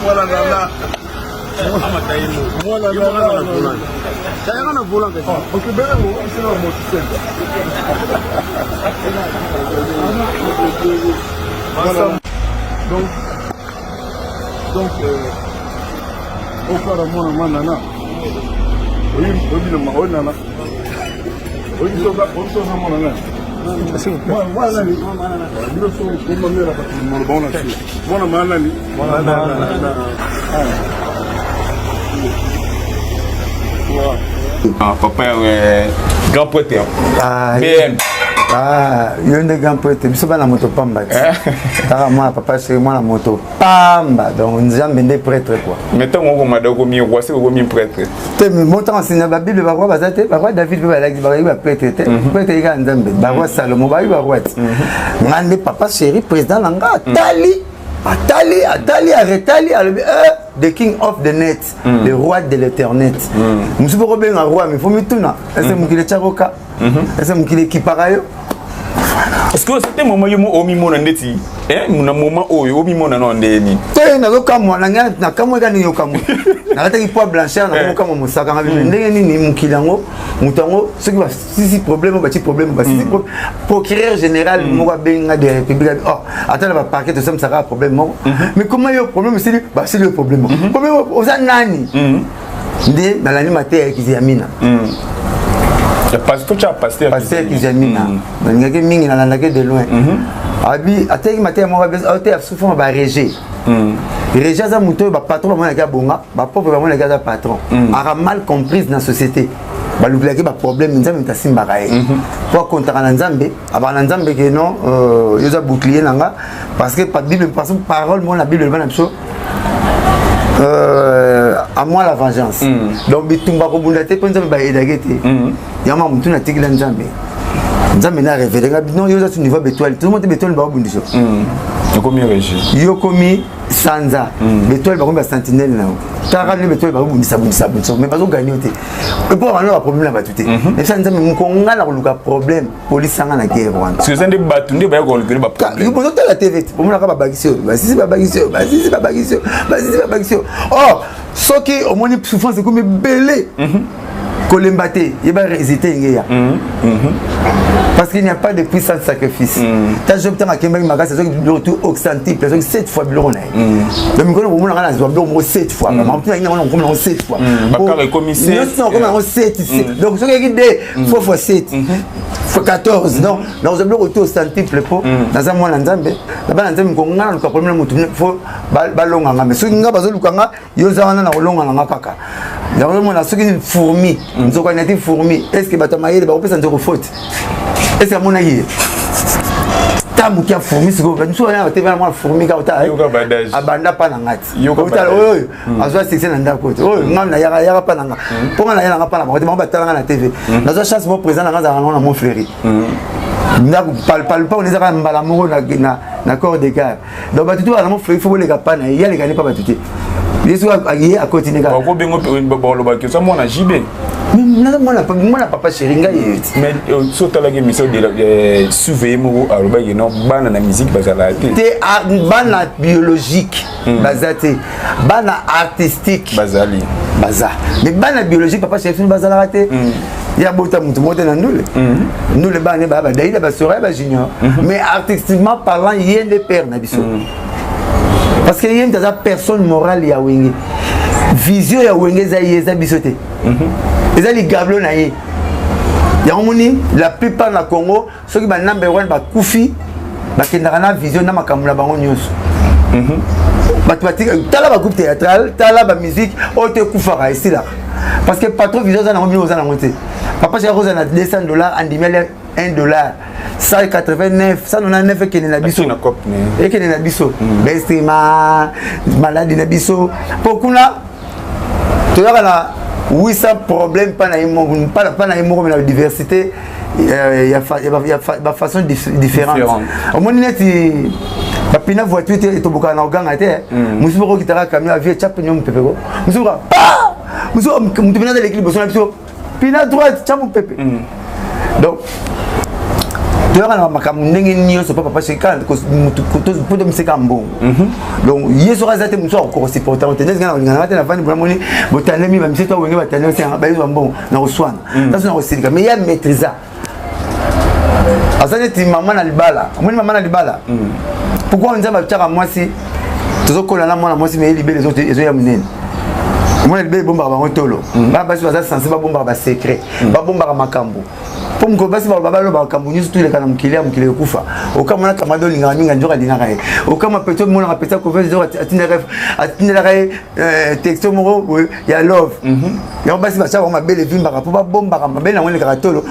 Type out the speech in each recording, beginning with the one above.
Voilà, là. Voilà, là. Saya kan volant ke sini. Oke, benar mau isi nama motosiklet. Donc, au fur et à mesure, manana. Oui, le manana. Oui, on se voit manana. Voilà, ni. Nous sommes comme mère parce que mon bon là. Voilà, manana ni. Ah, papa est grand prêtre. BM. Ah, il y a un grand prêtre. Je suis pas la moto pamba. Moi, papa, c'est moi la moto pamba. Donc, nous sommes des prêtres quoi. Mettons on va m'aider au milieu, voici au milieu prêtre. Tu me montres enseigner la Bible, bah quoi, bah David va aller prêtre, prêtre il y a Nzambe, bah quoi Salomon, bah quoi. Ngande papa chéri président langa Atali, the king of the net, le roi de l'éternel. Nous sommes pas bien un roi, mais il faut me tourner. Est-ce que vous voulez charoka? Est-ce que vous voulez qui paraît? Est-ce que c'était un moment où on m'a dit, un moment où on m'a dit, tu n'as pas moi, na kamo gani yo kamo. Na kata ki poids blancheur, na kamo musaka ngabi. Ndenge ni mukilango, mutango, ce qui va si problème, ba ti problème, ba si procureur général moi benga de République. Oh, attends va parquet tout ça me sera problème. Mais comment yo problème c'est bah c'est le problème. Problème oza nani? Ndé dans l'animateur qui Yamina. Parce que tu as pasteur qui Yamina. Ngaki mingi na ndake de loin. Abi ateki matin moi ba souffrant ba régé. Régé za muto ba patron ba na bonga, ba pauvre ba na ga patron. A mal comprise dans la société. Ba luklaki ba problème nzambe tasimba kae. Pour contre na nzambe, aba na nzambe que non yoza bouclier nanga parce que pas Bible parce que parole moi la Bible ba na biso à moi la vengeance. Donc bitumba ko bundate pe nzambe ba edagete. Yama mutu na tikila nzambe. Nzambe na révélé non yoza tu niveau bétoile tout le monde bétoile ba bundiso. Yokomi régi. Yokomi sanza bétoile ba ko ba sentinelle na. Tara ni bétoile ba bundisa mais pas gagner te. Et pour avoir un problème là ba tuté. Et ça nzambe mukonga na luka problème police sanga na guerre wana. Parce que ça ndi batunde ba ko luka ba problème. Yo bozo la TV pour moi ka ba bagissio. Ba sisi ba bagissio. Oh, ce qui au moins souffrance c'est comme belé. Kolembate, il va résister ngea. Parce qu'il n'y a pas de puissance de sacrifice. Tant je obtiens à Kembe Maga, c'est ça qui est tout occentrique, c'est 7 fois plus long. Donc nous on a la 7 fois. Mais on a comme 7 fois. Bakar commissaire. Non, comme 7. Donc ce qui est dit fois 7. Fois 14. Donc nous avons auto occentrique pour dans un mois Nzambe. Là-bas Nzambe ko ngana ko problème mutu faut balonga ngame. Ce qui nga bazo lukanga yoza wana na kolonga ngaka kaka. Donc on a ce qui est fourmi. Nous avons été fourmi. Est-ce que batamaye de baropesa nzoko faute? Est-ce que mon aïe tamu qui a fourmi ce que nous avons été vraiment fourmi quand abanda pas na ngati yokotal oyo azwa section na ndako oyo ngam na yaka pas na pour na yaka pas na ba ba talanga na TV nazo chance mo président na ngana na mon frère na parle pas on les a mbala moko na corps de garde donc ba tutu na mon frère faut les gapa na ya les gani pas ba tutu yesu a continuer ka ko bengo ba lo ba que ça moi na JB moi papa chéringa mais surtout la émission de surveiller mo aloba non bana na musique bazala te bana biologique bazate bana artistique bazali baza mais bana biologique papa chéringa bazala raté ya bota mutu mote na ndule nous les bana baba daïda ba sera ba junior mais artistiquement parlant il y a des pères na biso parce que il y a des personnes morales ya wenge vision ya wenge za yeza bisote ils ont les gabelons naïe. La plupart na Congo, ceux qui sont number one, Koufi, qui ont une vision de la bango news. Tala ba groupe théâtral, tala ba musique, on te koufara ici là. Parce que patron vision ça na mis aux anangoté. Papa j'ai rose na $200 en dimel $1. 189, 199 qui est na biso. Et qui est na biso. Bestima, maladie na biso. Pourquoi là? Tu vois oui, ça problème pas na mais la diversité il y a façon différente. Au moins net papina voiture et to boka na oganga te. Musu ko kitara camion avion chap nyom pepeko. Musu ka pa. Musu mutubina de l'équilibre sur la pina droite chap pepe. Donc toyaka makambo ndenge nyonso pa papa sheka pour me seka mbongo donc yeso kaza te muso ko supporter te ndenge na ngana te na vandi bona moni botanemi ba miseto wenge batanemi te ba yeso mbongo na koswana taso na kosilika mais ya maîtriser azane ti maman na libala moni maman na libala pourquoi on nzamba tchaka mwasi tozokola na mwana mwasi mais libé les autres ezo ya munene moi libé bomba ba ngotolo ba basi baza sensible bomba ba secret ba bomba makambo pour me basi ba balo ba makambo nyusu tu le kana mukile kufa okama na kamado linga minga njoka linga kae okama peto mona kapeta ko vezo atinela kae texto moko ya love ya basi ba chaka ma belle vimba ka ba bomba ka belle na ngone ka tolo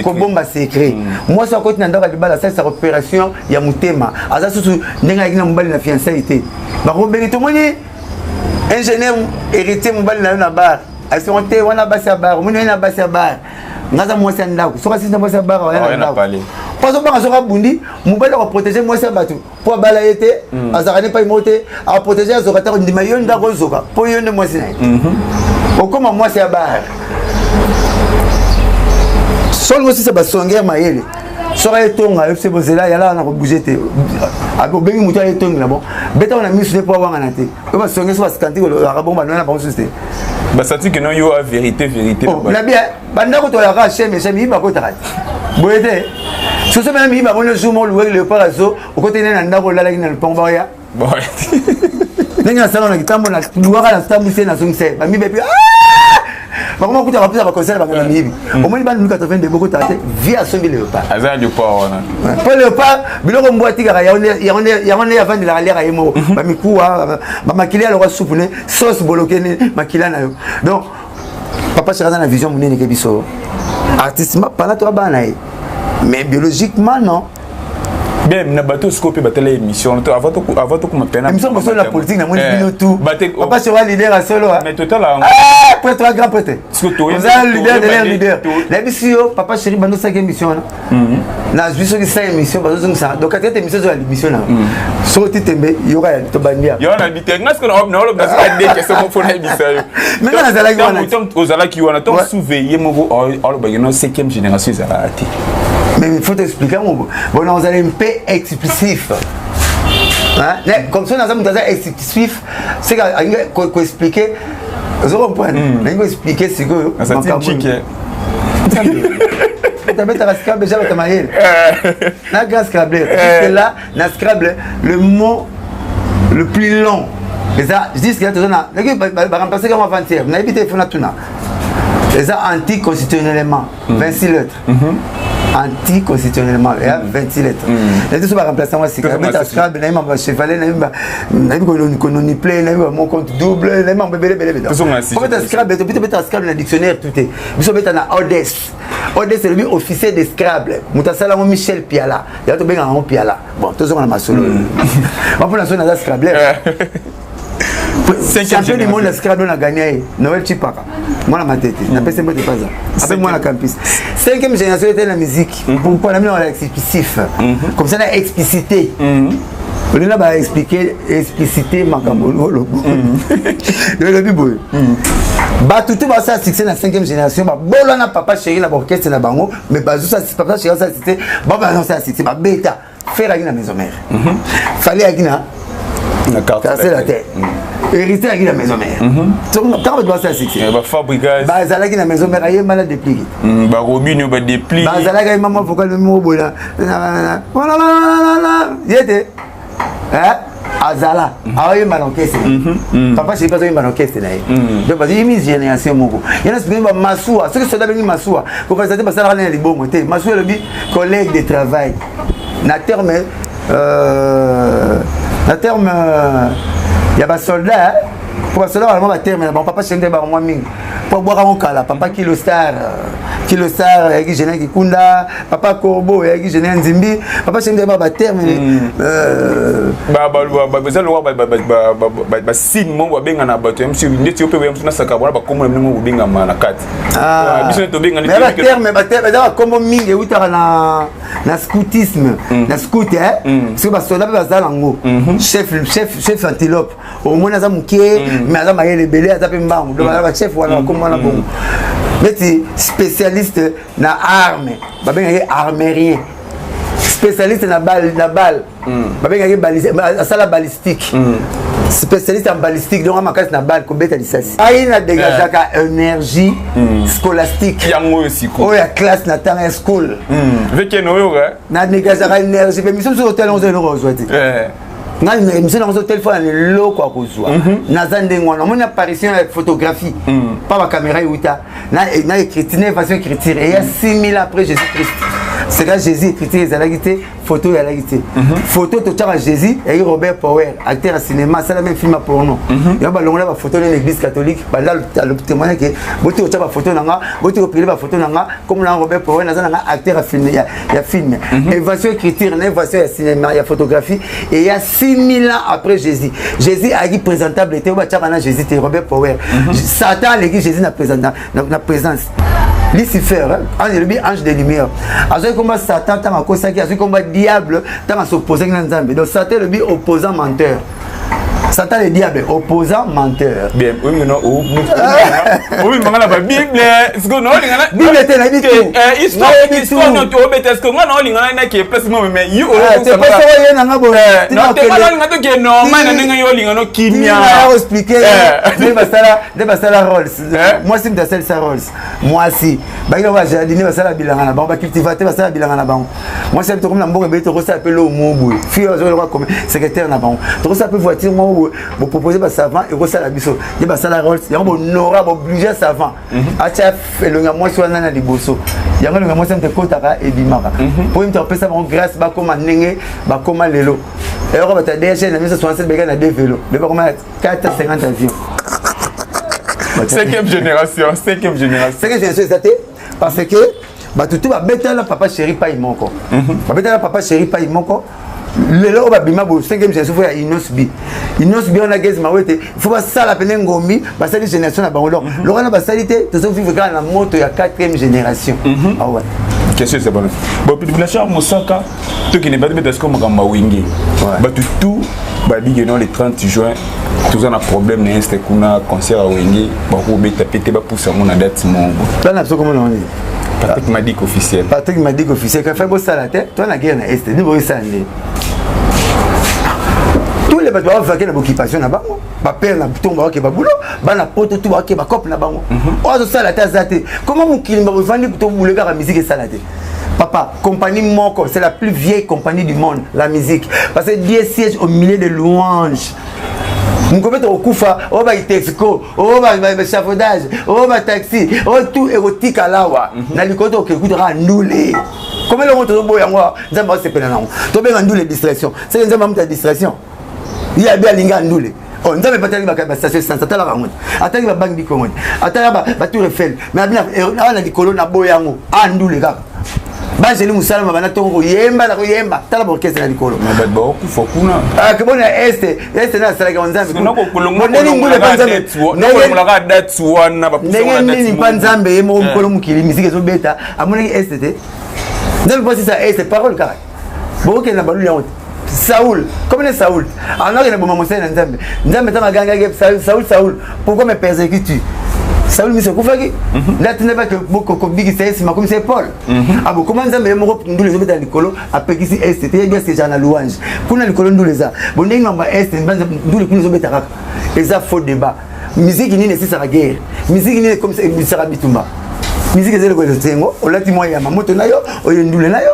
ko bomba secret moi ça côté na ndaka libala ça c'est opération ya mutema aza susu ndenga ina mbali na fiancé ba ko bengi to moni ingénieur héritier mobali na bar asonté wana basi ya bar moni na basi ya bar ngaza mwasi ndako soka sisi mwasi ya bar wana ndako paso banga soka bundi mobali ko protéger mwasi ya bato po bala yete azakane pa imote a protéger azoka ta ndima yo ndako zoka po yo nde mwasi na okoma mwasi ya bar solo si ça ba songer mayele soka etonga yo se bozela yala na ko bouger te ako bengi mutu etonga na bon beta on a mis sur po wanga na te ko ba songer so ba skanti ko akabomba na ba susté bah ça dit que non yo a vérité la bien banda ko to ya ka cheme cheme ba ko ta boyete so so même ba ko le jour mo louer le parazo au côté na ndako la na le pongba ya boy ninga salon na kitambo na luaka na stambu se na zungse ba mi bepi bakoma kuta kapisa ba concert ba ngana mibi omoni ba 82 boko tate via sombi le pas azana du pas wana pas le pas biloko mbwati kaka ya on ya vandi la lera yemo ba mikuwa ba makilia lo soupe ne sauce bolokene makila na yo donc papa chaka na vision munene ke biso artistement pendant toi bana mais biologiquement non bien na bateau scope batela émission avant to kuma pena émission sur la politique na moni bino tout papa sera leader à solo mais total prêtre grand prêtre vous êtes leader la bisio papa chéri bando 5 émission na biso ki 5 émission bazo ça donc à cette émission sur l'émission là so titembe yoka to bandia yo na bité ngas ko na holo na sa de question mo fona émission mais na zala ki wana ozala ki wana to surveiller mo olo ba no 5e génération ça va ati mais il faut t'expliquer bon on allait un peu explicif hein comme ça on a explicif c'est qu'on expliquer vous comprenez on va expliquer c'est que ça t'implique tu as ta Scrabble déjà ta maille na grâce Scrabble là na Scrabble le mot le plus long et ça je dis que là tu as remplacer comme avant-hier on a évité fona tuna et ça anticonstitutionnellement 26 lettres anticonstitutionnellement il y a 26 lettres les deux sont remplacés moi c'est que Scrabble na ma chevalet na ko ni play na mon compte double na ma bébé pour mettre Scrabble tu peux mettre Scrabble dans le dictionnaire tout est vous savez mettre na Odès c'est le officier de Scrabble mutasala mo Michel Piala ya to benga mo Piala bon tous on a masolo on pour la zone na Scrabble champion du monde de Scrabble on a gagné Noël Chipaka moi ma tête na pèse moi de pas ça avec moi la campus 5e génération de la musique pour la musique explicif comme ça la explicité on est là pour expliquer expliciter makambo le bibo ba tout va ça succès na 5e génération ba bolo na papa chéri na orchestre na bango mais ba ça papa chéri ça c'était ba non ça c'était ba bêta faire à maison mère fallait à Guinée na carte c'est la tête hérité à la maison mère quand on doit ça succès ba fabriquage ba zalaki na maison mère ayé malade déplié ba robino ba déplié ba zalaki maman vocal le mot bola voilà yete hein azala ayo malonquese papa c'est pas une malonquese là donc parce que mise génération moko il y en a qui ba masua ce que ça bengi masua ko ka zate basala na libongo te masua le bi collègue de travail na terme il y a des soldats pour cela vraiment ba terme bon papa c'est ba moi mingi pour boire en kala papa kilo star yaki jeune ki kunda papa Corbeau yaki jeune nzimbi papa c'est ba terme ba lo ba signe mo ba benga na bato MC ndeti ope ba msuna saka bona ba komo mo benga na kati biso to benga ni ba terme da comme mingi utara na scoutisme na scout parce que ba soda ba za lango chef antilope au moins za muke mais za mayele belé za pe mbangu do ba chef wana comme wana bon mais spécialiste na arme ba benga armérien spécialiste na balle babengaki asala balistique spécialiste en balistique donc amakasi na balle kobeta lisasi ai na dégageaka énergie scolastique yango siko oya classe na tanga ya school vekeno oyo na dégageaka énergie pe miso so hotel on zo kozwa te nga émission na hotel fois na loko a kozwa naza ndenge wana mona apparition ya photographie pas ba caméra yuta na écriture innovation écriture et il y a 6000 après Jésus-Christ c'est quand Jésus écriture ezalaki te photo ezalaki te photo totiaka Jésus et Robert Power acteur à cinéma ça la même film porno ya balongola ba photo na l'église catholique bala le témoin que boti otia ba photo nanga boti opile ba photo nanga comme na Robert Power naza nanga acteur à film ya film innovation écriture na innovation ya cinéma ya photographie et il y a 6000 ans après Jésus Jésus a dit présentable était ba tiaka na Jésus te Robert Power Satan l'église Jésus na présence Lucifer, ange de lumière. Azoui combat Satan, tant à cause qui a combat diable, tant à s'opposer à Nzambe. Donc Satan le but opposant menteur. Satan le diable opposant menteur. Bien, oui mais non, oui mais la Bible, est-ce que non Bible était la Bible. Histoire non tu obéis est-ce que moi non lingana na qui place moi mais you c'est pas ça y na ngabo. Non te pas lingana to que non man na nga yo lingana kimia. Je vais expliquer de basala Rolls. Moi si me sel sa Rolls. Moi si ba yo va jardiner basala bilanga na ba cultivateur basala bilanga na ba. Moi c'est comme na mboka be to ko ça appelle au mobu. Fille zo le comme secrétaire na ba. To ça peut voiture moi vous proposez des savants et vous savez la biseau. Il y a des Rolls, il y a des Nora, obligé savant. Acha le ngamo soit nana di bosso. Il y a le ngamo c'est un kotaka et bimaka. Pour me taper ça mon grâce ba comme nenge ba comme lelo. Et on va te DHL na 1967 bega na deux vélos. Mais pas comme 450 avions. Cinquième génération. Cinquième génération c'est parce que ba tout va bêter la papa chéri pas imoko. Ba bêter la papa chéri pas imoko. Le lo ba bima bo 5e génération faut ya Inosbi on a gaz mawete il faut pas ça la peine ngombi ba ça génération na bango lo kana ba salité to so vivre kana moto ya 4e génération ah ouais question c'est bon population Mosaka to qui ne pas de ce comme ngamba wingi ba tout ba bigi non le 30 juin tous on a problème na este kuna concert à wingi ba ko beta pété ba pousser mon date mon là na comment on dit Patrick m'a dit qu'officiel. Patrick m'a dit qu'officiel. Quand fait beau ça la tête, toi la guerre na est, ni boy ça né. Tous les bateaux va faire une occupation là-bas. Ba père na bouton ba ke ba boulot, ba na poto tout ba ke ba cop là-bas. Oh ça la tête zaté. Comment mon kilimba va vendre bouton boulot la musique ça la tête. Papa, compagnie Moko, c'est la plus vieille compagnie du monde, la musique. Parce que Dieu siège au milieu de louanges. Mon copain au Koufa, oh bah il texco, oh bah chafaudage, oh bah taxi, oh tout érotique à l'awa. Dans le côté que écoutera annulé. Comment le montre au boy en moi, nous avons c'est pénal. Tu bien annulé distraction. C'est nous avons ta distraction. Il y a bien l'inga annulé. Oh, nous avons pas tellement de station sans attendre la ramon. Attends la banque du Congo. Attends la tour Eiffel. Mais bien on a des colonnes à boyango. Annulé gars. Bah j'ai le moussala ma bana tongo yemba la yemba tala borkese na likolo na badbo kufa kuna que bon este na sala ka nzambe no ko kulungu ndeni ngule panzambe no ko la date wana ba pusa na ndeni panzambe yemo mukolo mukili misike zo beta amone este te ndeni posi ça este parole kara boke na balu ya Saoul comme les Saoul alors que na boma mosena nzambe tama ganga Saoul pourquoi me persécutes Saoul mise kufaki là tu n'as pas que beaucoup bigi c'est ma comme c'est Paul ah bon comment nzambe mo ndule zobeta likolo apekisi est te bien c'est jana louange kuna likolo ndule za bon ndenge ngamba est ndule kuna zobeta kaka eza faux débat musique ni nécessaire la guerre musique ni comme c'est sera bitumba musique ezele ko tsengo olati moya ya mamoto nayo oyendule nayo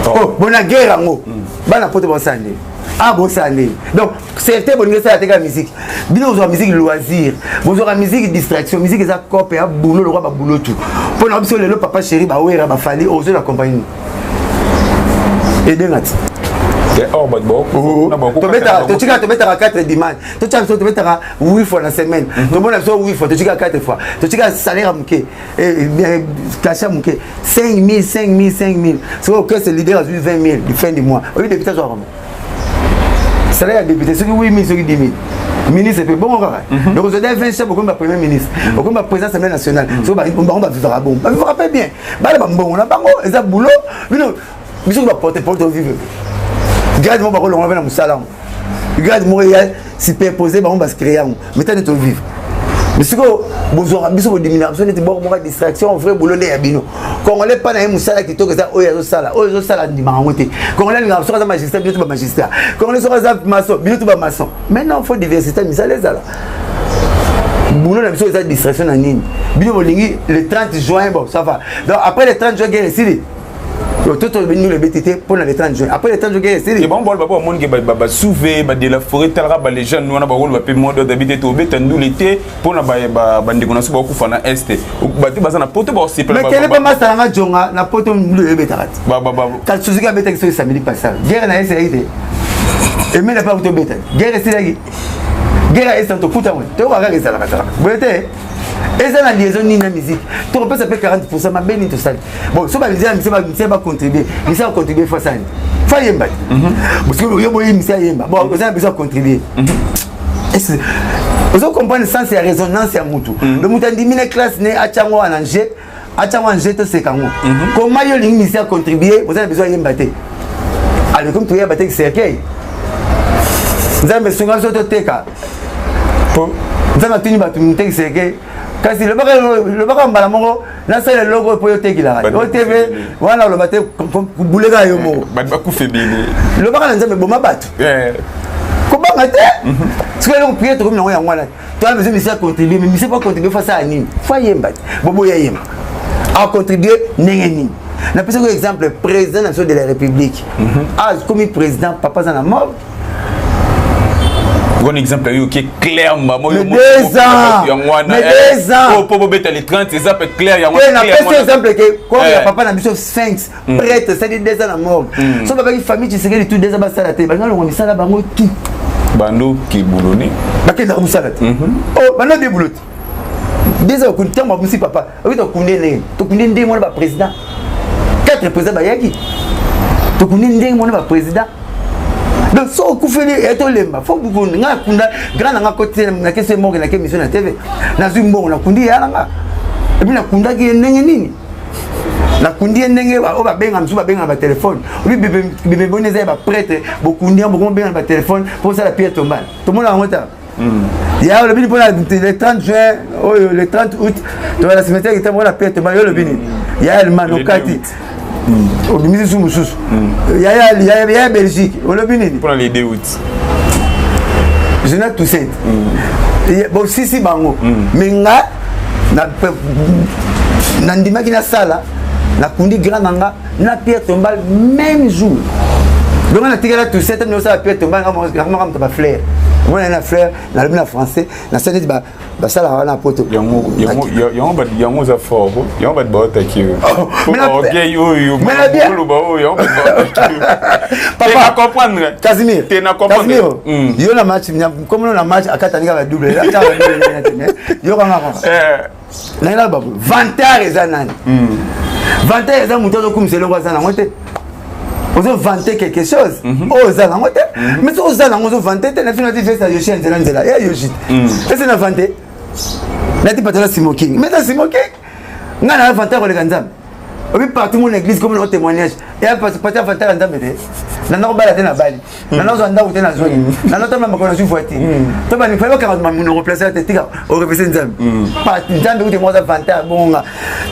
oh bona guerre ngo bana poto bosande ah bon ça allait donc certains bonnes ça la musique bien on musique loisir on a musique distraction musique ça cop et boulot le roi ba boulot tout pour nous le papa chéri ba wera ba fali oser la compagnie et dengat oh bah bon tu mettre 4 dimanche tu mettre 8 fois la semaine tout monde a besoin 8 fois tu mettre 4 fois tu mettre salaire muké et bien cash muké 5000 c'est OK c'est leader à 20 000 du fin du mois au lieu de putain genre salaire député c'est 8 000 c'est 10 000 ministre c'est bon encore donc vous avez 20 chefs comme premier ministre comme président de l'Assemblée nationale so ba on va vivre bon vous rappelez bien ba bon on a bango ça boulot biso va porter pour vivre garde mon parole on va na musala garde Montréal superposé ba on va se créer mais t'as de vivre Mais ce que vous aurez besoin de diminution, c'est bon, moi distraction, vrai boulot les abino. Quand on n'est pas dans un moussala qui toque ça, oh yazo sala di mangote. Quand on est dans un magistrat, bien tout magistrat. Quand on est sur un maçon, bien tout maçon. Maintenant, il faut diversité, mais ça les a là. Boulot la mission de distraction en ligne. Bien le 30 juin, bon, ça va. Donc après le 30 juin, il y a les tout le BTT pour le 30 juin. Après le 30 juin, c'est bon, bon, bon, monde qui va soulever de la forêt, les jeunes, nous on a pas monde d'habiter au béton nous l'été pour la bande qu'on a souvent beaucoup fan est. Bâti bazana poto ba aussi. Mais quel est pas master na jonga na poto le bétarat. Quand Suzuki a bété que samedi passé. Guerre na essayé. Et mais n'a pas auto bétail. Guerre c'est là. Guerre est en tout putain. Tu vois regarder ça là. Vous êtes et ça la liaison ni la musique. Tu peux ça fait 40% ma béni tout ça. Bon, ça va dire mais va contribuer. Mais ça va contribuer fois ça. Fa yemba. Parce que yo boy mi ça yemba. Bon, vous avez besoin de contribuer. Vous comprenez le sens et résonance à mutu. Le mutu dit mine classe né a chango en jet. A chango en jet to c'est kango. Comment yo ling mi ça contribuer, vous avez besoin yemba té. Allez comme tu yemba té c'est OK. Vous avez besoin de teka. Vous avez tenu batu té c'est OK. Kasi le baka mbala moko na sala logo po yoteki la radio TV wana lo bate bulega yo mo ba ku febele le baka nzambe boma batu ko banga te ce que l'on prier to comme na ya ngwana to a besoin de ça contribuer mais c'est pas contribuer face à nini fa yemba bobo ya yemba a contribuer nengeni na pesa ko exemple président de la République comme président papa za na mort. Un exemple qui est clair, mais 2 ans. Mais 2 ans. Oh, pour mettre les 30, c'est clair. Il y a un exemple que quand il y a papa dans le Sphinx, prêtre, ça dit 2 ans à mort. Si on a une famille qui se regarde tout 2 ans à la télé, on a ça là, on a tout. Bando qui boulonné. Baké dans ça là. Oh, bando des boulot. 2 ans, on tient moi aussi papa. Oui, tu connais, tu connais des mois le président. 4 présidents bayaki. Tu connais des mois le président. Donc, si on fait les étoilements, il faut que vous ayez un grand côté de question de la mission de la TV. Nous avons un bon kundi yalanga. Et puis, nous avons un nini. La kundi est nengé, on va bien un téléphone. Oui, bébé bonnet est prêtre, beaucoup de gens ont bien un téléphone pour ça la pierre tombe. Tout le monde a un retard. Il y a le 30 juin, le 30 août, dans la cimetière qui est la pierre tombe. Il y a le manokati. Au ministre Soumoussous. Il y a Belgique. Au Lobini. Pour les 2 août. Je n'ai tout ça. Bon, si, bango. Mais nga, Nandima qui na sala, na kundi grand nanga, na pierre tombale même jour. Donc on a tiré là tout ça, mais on a pierre tombale, on a fleur. On a un fleur, on a le français, on a dit bah ça là on a poto. Il y a un fort, il y a un bad qui. Mais la bien. Papa comprendre. Casimir. Tu n'as comprendre. Il y a un match, comme on a un match à Katanga va doubler. Il y aura un. Là là 20 heures et zanani. 20 heures et zanani muto comme c'est le roi zanani. Vous avez vanté quelque chose. Oh, ça n'a pas mais si vous avez vanté, tu as fait une fête à Yoshi et Zelanda. Et Yoshi. Et c'est une vanté. Là, tu pas smoking. Mais dans smoking, on a vanté pour les Ganzam. Oui, partout mon église comme un témoignage. Et à partir de vanté à Ganzam. Nous avons baladé dans Bali. Nous avons andé dans la zone. Nous avons connu voiture. Tu vas nous faire quand nous replacer la tête au replacer Nzam. Pas Nzam où tu m'as vanté bon.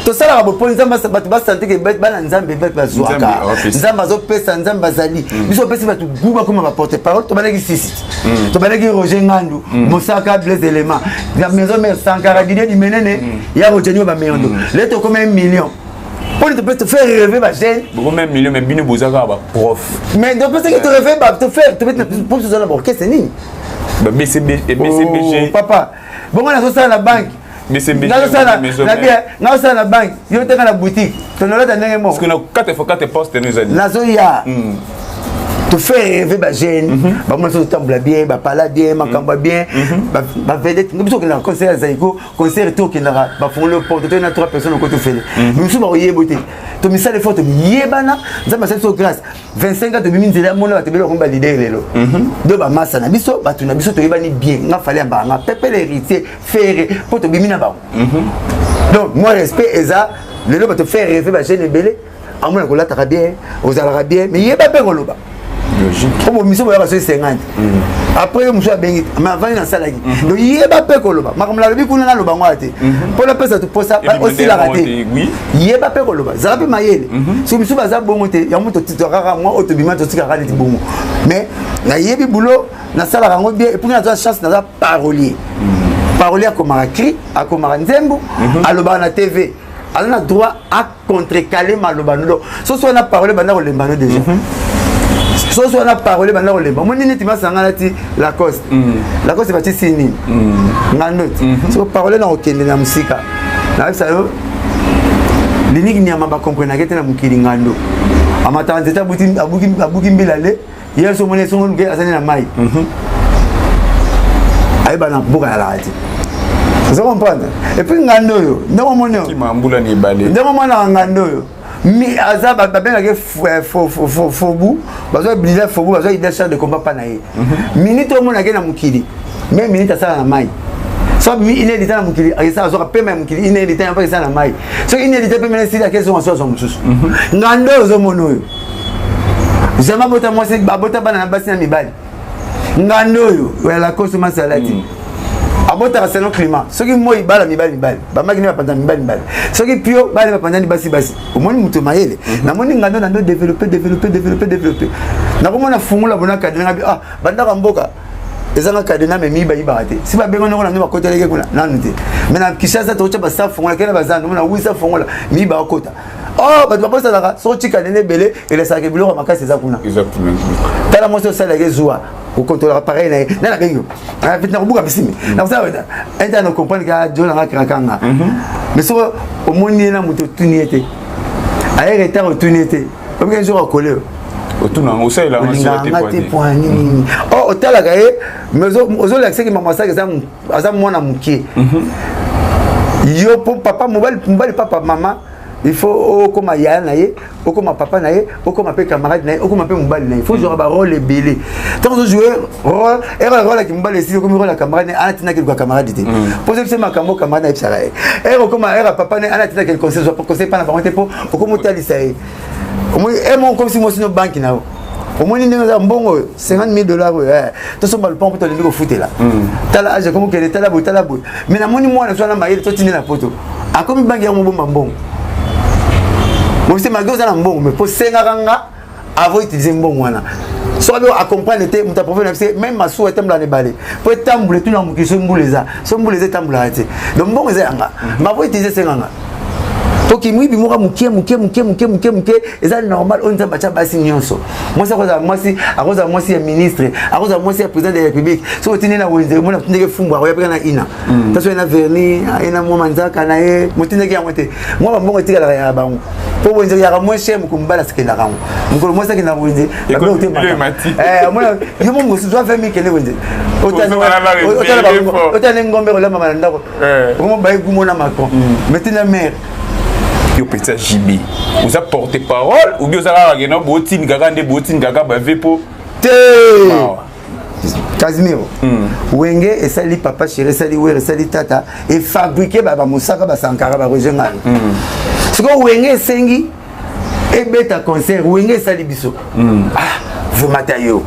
Tout ça là, pour Nzam, ça va sentir que bête ban Nzam bête va zoaka. Nzam va pesa Nzam bazali. Nous sommes pesa tu gouba comme ma porte-parole. Tu vas aller ici. Tu vas aller Roger Ngandou. Mosaka les éléments. La maison mère Sankara Guinée du Menene. Il y a Roger Ngandou Baméando. Là tu comme 1 million. Pour te faire rêver ma chaîne. Beaucoup même million mais bien bozaka prof. Mais donc parce que tu rêves te faire te mettre pour ce genre qu'est-ce c'est ni. BCBG. Papa. Bon on a ça la banque. BCBG. Na ça la banque. Yo te la boutique. Tu n'as pas d'année mo. Parce que nous 4 postes nous allons. Na zo ya. Te faire rêver ma chaîne. Ba moi ça temble bien, ba parler bien, ma camba bien. Ba vedette. Nous besoin que na concert Zaïko, concert tout qui na ba font le porte, tu as 3 personnes au côté fait. Nous sommes mariés beauté. To mi sale photo yebana, ça m'a fait so grâce. 25 ans de mimi nzela mona ba tebelo ko ba leader lelo. Do ba massa na biso, ba tu na biso to yebani bien. Nga fallait ba nga pepe l'héritier faire pour to bimi na ba. Donc moi respect eza, lelo ba te faire rêver ba jeune belé. À mon ko la ta bien, aux ala bien, mais yeba pe ko loba. logique. Comme mission va passer 50. Après monsieur bengi mais avant dans salle qui. Donc yeba pe koloba. Makamla lobi kuna na loba ngwate. Pour la pesa tu posa aussi la rater. Oui. Yeba pe koloba. Zarape mayele. Si monsieur baza bongo te ya muto titoraka moi otobima to tikara ti bongo. Mais na yebi boulot na sala rango bien et pour na chance na parolier. Parolier comme écrit, à comme nzembo, à loba na TV. On a droit à contrecaler malobano. Ce soit on a parlé bandar le bano déjà. Ce soit on a parlé bandar le bano. Moi ni tima sangala ti Lacoste. Lacoste va ti sini. Nganote. So parler na okende na musika. Na ça yo. Linik ni amaba comprendre que na mukiri ngando. Amata nzeta abuki mbilale. Hier so mone so ngé asani na mai. Aïe bana boka la rati. Vous comprenez? Et puis ngando yo, ndemo mono. Ki mambula ni balé. Ndemo mona ngando yo. Mi azaba babena ke fobu, bazo bliza fobu, bazo ide char de combat pa na ye. Minute o mona ke na mukili. Même minute asala na mai. So mi inédité na mukili, ayisa zo ka pema mukili inédité na pa na mai. So inédité pe mena sila ke so so mususu. Ngando zo mono yo. Zama bota mo se babota bana na basi na mibali. Ngando yo, wala ko so masalati. Abota selon climat. Ce qui moi ibala mibali. Ba magini bapanda mibali. Ce qui pio bali bapanda ni basi. Au moins muto mayele. Na moni ngando na développer. Na ko mona fungula bona kadena bi banda kamboka. Ezanga kadena me miba ibate. Si ba bengo na ndo bakoteleke kuna. Nanute. Mena kishasa to cha basa fungula kena bazana mona wisa fungula miba okota. Oh, bah tu vas pas ça là. Sorti kadena belé et les sacs bilo makasi za kuna. Exactement. Tala mo so sala ke zuwa. Au contrôle pareil na bengo na fit na buka bisimi na ça enta no comprendre que Dieu na krakanga mais so au moni na muto tuniete aye retard tuniete comme un jour collé otuna ngosai la ngati poani oh otala ka mais ozo l'accès que maman ça que mona mukie yo papa mobile papa maman il faut comme ya na ye comme papa na ye comme pe camarade na ye comme pe mobile na ye il faut jouer ba rôle belé tant que jouer rôle et rôle qui mobile ici comme rôle camarade ana tina que camarade té poser que c'est ma camarade na ipsara et comme era papa na ana tina que conseil soit conseil pas na banque pour comme tali ça au moins et mon comme si moi sur banque na au moins ni na mbongo $50,000 to so mal pon pour te le fouter là tala age comme que tala bout mais na moni moi na so na maïl to tini na poto a comme banque ya mbongo. Moi c'est malgré ça bon mais pour senganga avant utiliser bon wana soit à comprendre était muta professeur c'est même ma sou était dans les balais pour tambour tout dans qui sont bouleza tambour arrêté donc bon c'est anga mais avant utiliser senganga pour qui moi bimoka mukie et ça normal on t'a bacha basi nyonso moi ça moi si ministre moi si président de la République so tini na wende moi na tindeke fumba ya peka na ina taso na verni ina mo manzaka na ye mutindeke ya mote moi mbongo tika ya bango pour wende ya moi chez mukumbala sikenda kango ngolo moi ça ki na wende moi yo mo musu doit faire mikele wende otane ngombe ko la mama ndako comment ba igumona Macron metina mère yo petit JB vous a porté parole ou bien ça va gagner botine gaga ba vepo te Casimiro Wenge et sali papa chéri sali were sali tata et fabriquer ba musaka ba sankara ba rejoindre ce que Wenge sengi et beta concert Wenge sali biso vous matayo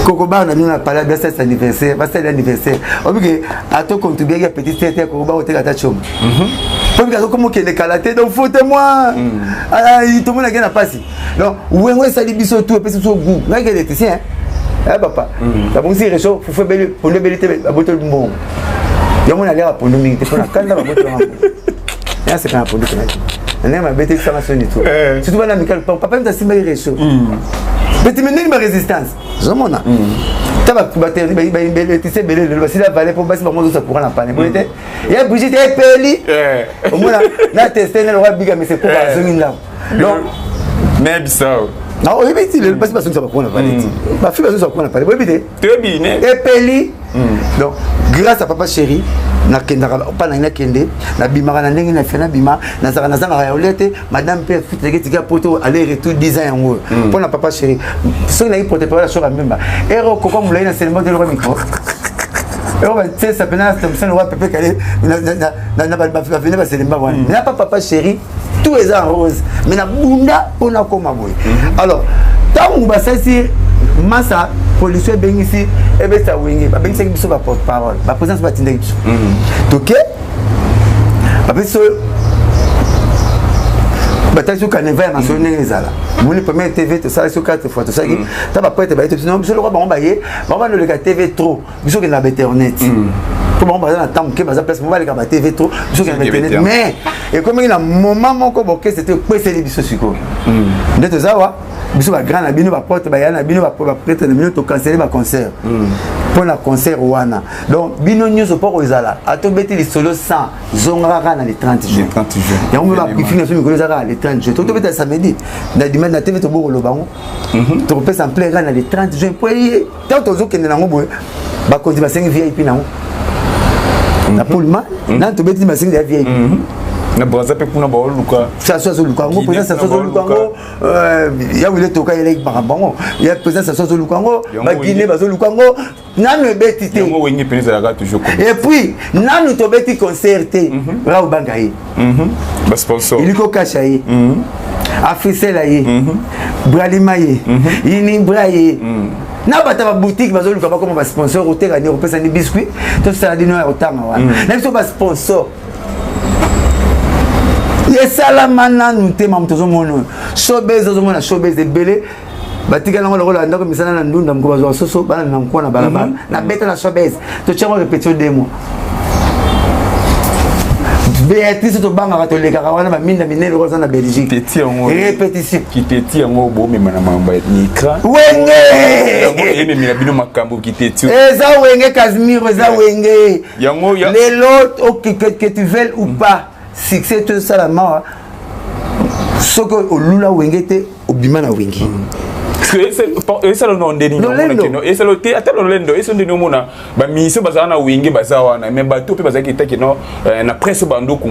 Kokoba na nuna pala bien cet anniversaire, parce que l'anniversaire. On dit que à toi contribuer à petit tête Kokoba au théâtre chom. Parce que comme que les calatés donc faute-moi. Tout le monde a gagné pas si. Donc ouais ça dit biso tout et puis tout goût. Là que l'électricien papa. La bon si réchaud faut faire belle pour le bellité la bottle bon. Yo mon aller pour nous minute pour la kanda la bottle. Là c'est quand pour nous. On a ma bête ça m'a sonné tout. Surtout dans amical papa me t'a si mal réchaud. Mais tu me dis ma résistance. Zamona. Tu vas battre tu sais belé le si la valait pour passer par moi ça pour la panne. Il y a Brigitte et Peli. Au moins là testé le roi biga mais c'est pour la zone là. Donc mais ça. Non, oui mais il passe pas ça pour la panne. Ma fille va ça pour la panne. Oui bien. Très bien. Et Peli. Donc grâce à papa chéri na kendaka pa na kende na bimaka na ndenge na fena bima na zaka na zanga ya olete madame pe futeleke tika poto aller retour 10 ans yango pour na papa chéri so na ipote pa la choka mbemba ero koko mulai na selmo de le micro ero ba tse sa pena ça me le roi pepe calé na ba venir ba selmo wana na papa chéri tout est en rose mais na bunda pona koma boy alors tant basasi massa policier bengisi ebeta wenge ba bengisi biso ba porte parole ba présence ba tindeki biso OK ba biso bataki carnaval national ezala moni première TV to ça sur 4 fois to ça ta ba prêtre ba été non biso le roi ba baye ba no le TV trop biso ke na internet comment on va dans temps que baza place on va les ba TV trop biso ke na internet mais et comme il a moment moko boké c'était peseli biso siko ndeto zawa biso ba grand na bino ba porte ba yana bino ba prêtre na bino to canceller ba concert pour la concert wana donc bino nyoso poko ezala atobeti li solo 100 zongaka na les 30 jours ya on va préfiner sur micro ezala les 30 jours to beta samedi na dimanche na TV to boko lo bango to pesa en plein na les 30 jours pour y tant to zokende na ngobo ba konti ba 5 VIP na ngo na Pullman na to beti ba 5 VIP na braza pe kuna ba luka ça soit lukango présence ça soit lukango ya wile toka ele ba bango ya présence ça soit lukango ba Guinée ba lukango nanu beti te ngo wengi penza la toujours comme et puis nanu to beti concerté ra ubangaye ba sponsor iliko kashaye afisela ye bralima ye ini braye na bata ba boutique ba luka ba comme ba sponsor oteka ni opesa ni biscuit to ça dino ya otanga wana na biso ba sponsor yesalama nanu te mamutozo mono showbiz ozomona showbiz ebele batika nango lokola ndako misana na ndunda mko bazwa soso bana na mkwana balabala na beta na showbiz to tchango répétition demo Béatrice to banga katolika kawana ba minda minene ko na Belgique répétition qui te tient ngo bo mema na mamba ni écran wenge yango eme mina bino makambo qui te tient eza wenge Casimiro eza wenge yango les lots que tu veux ou pas succès tout ça la mort ce que au lula wengete obima na wengi c'est le nom de nino et c'est le théâtre lolendo et son de nomona ba mission bazana wengi bazawana mais bato pe bazaki taki no na presse bando ko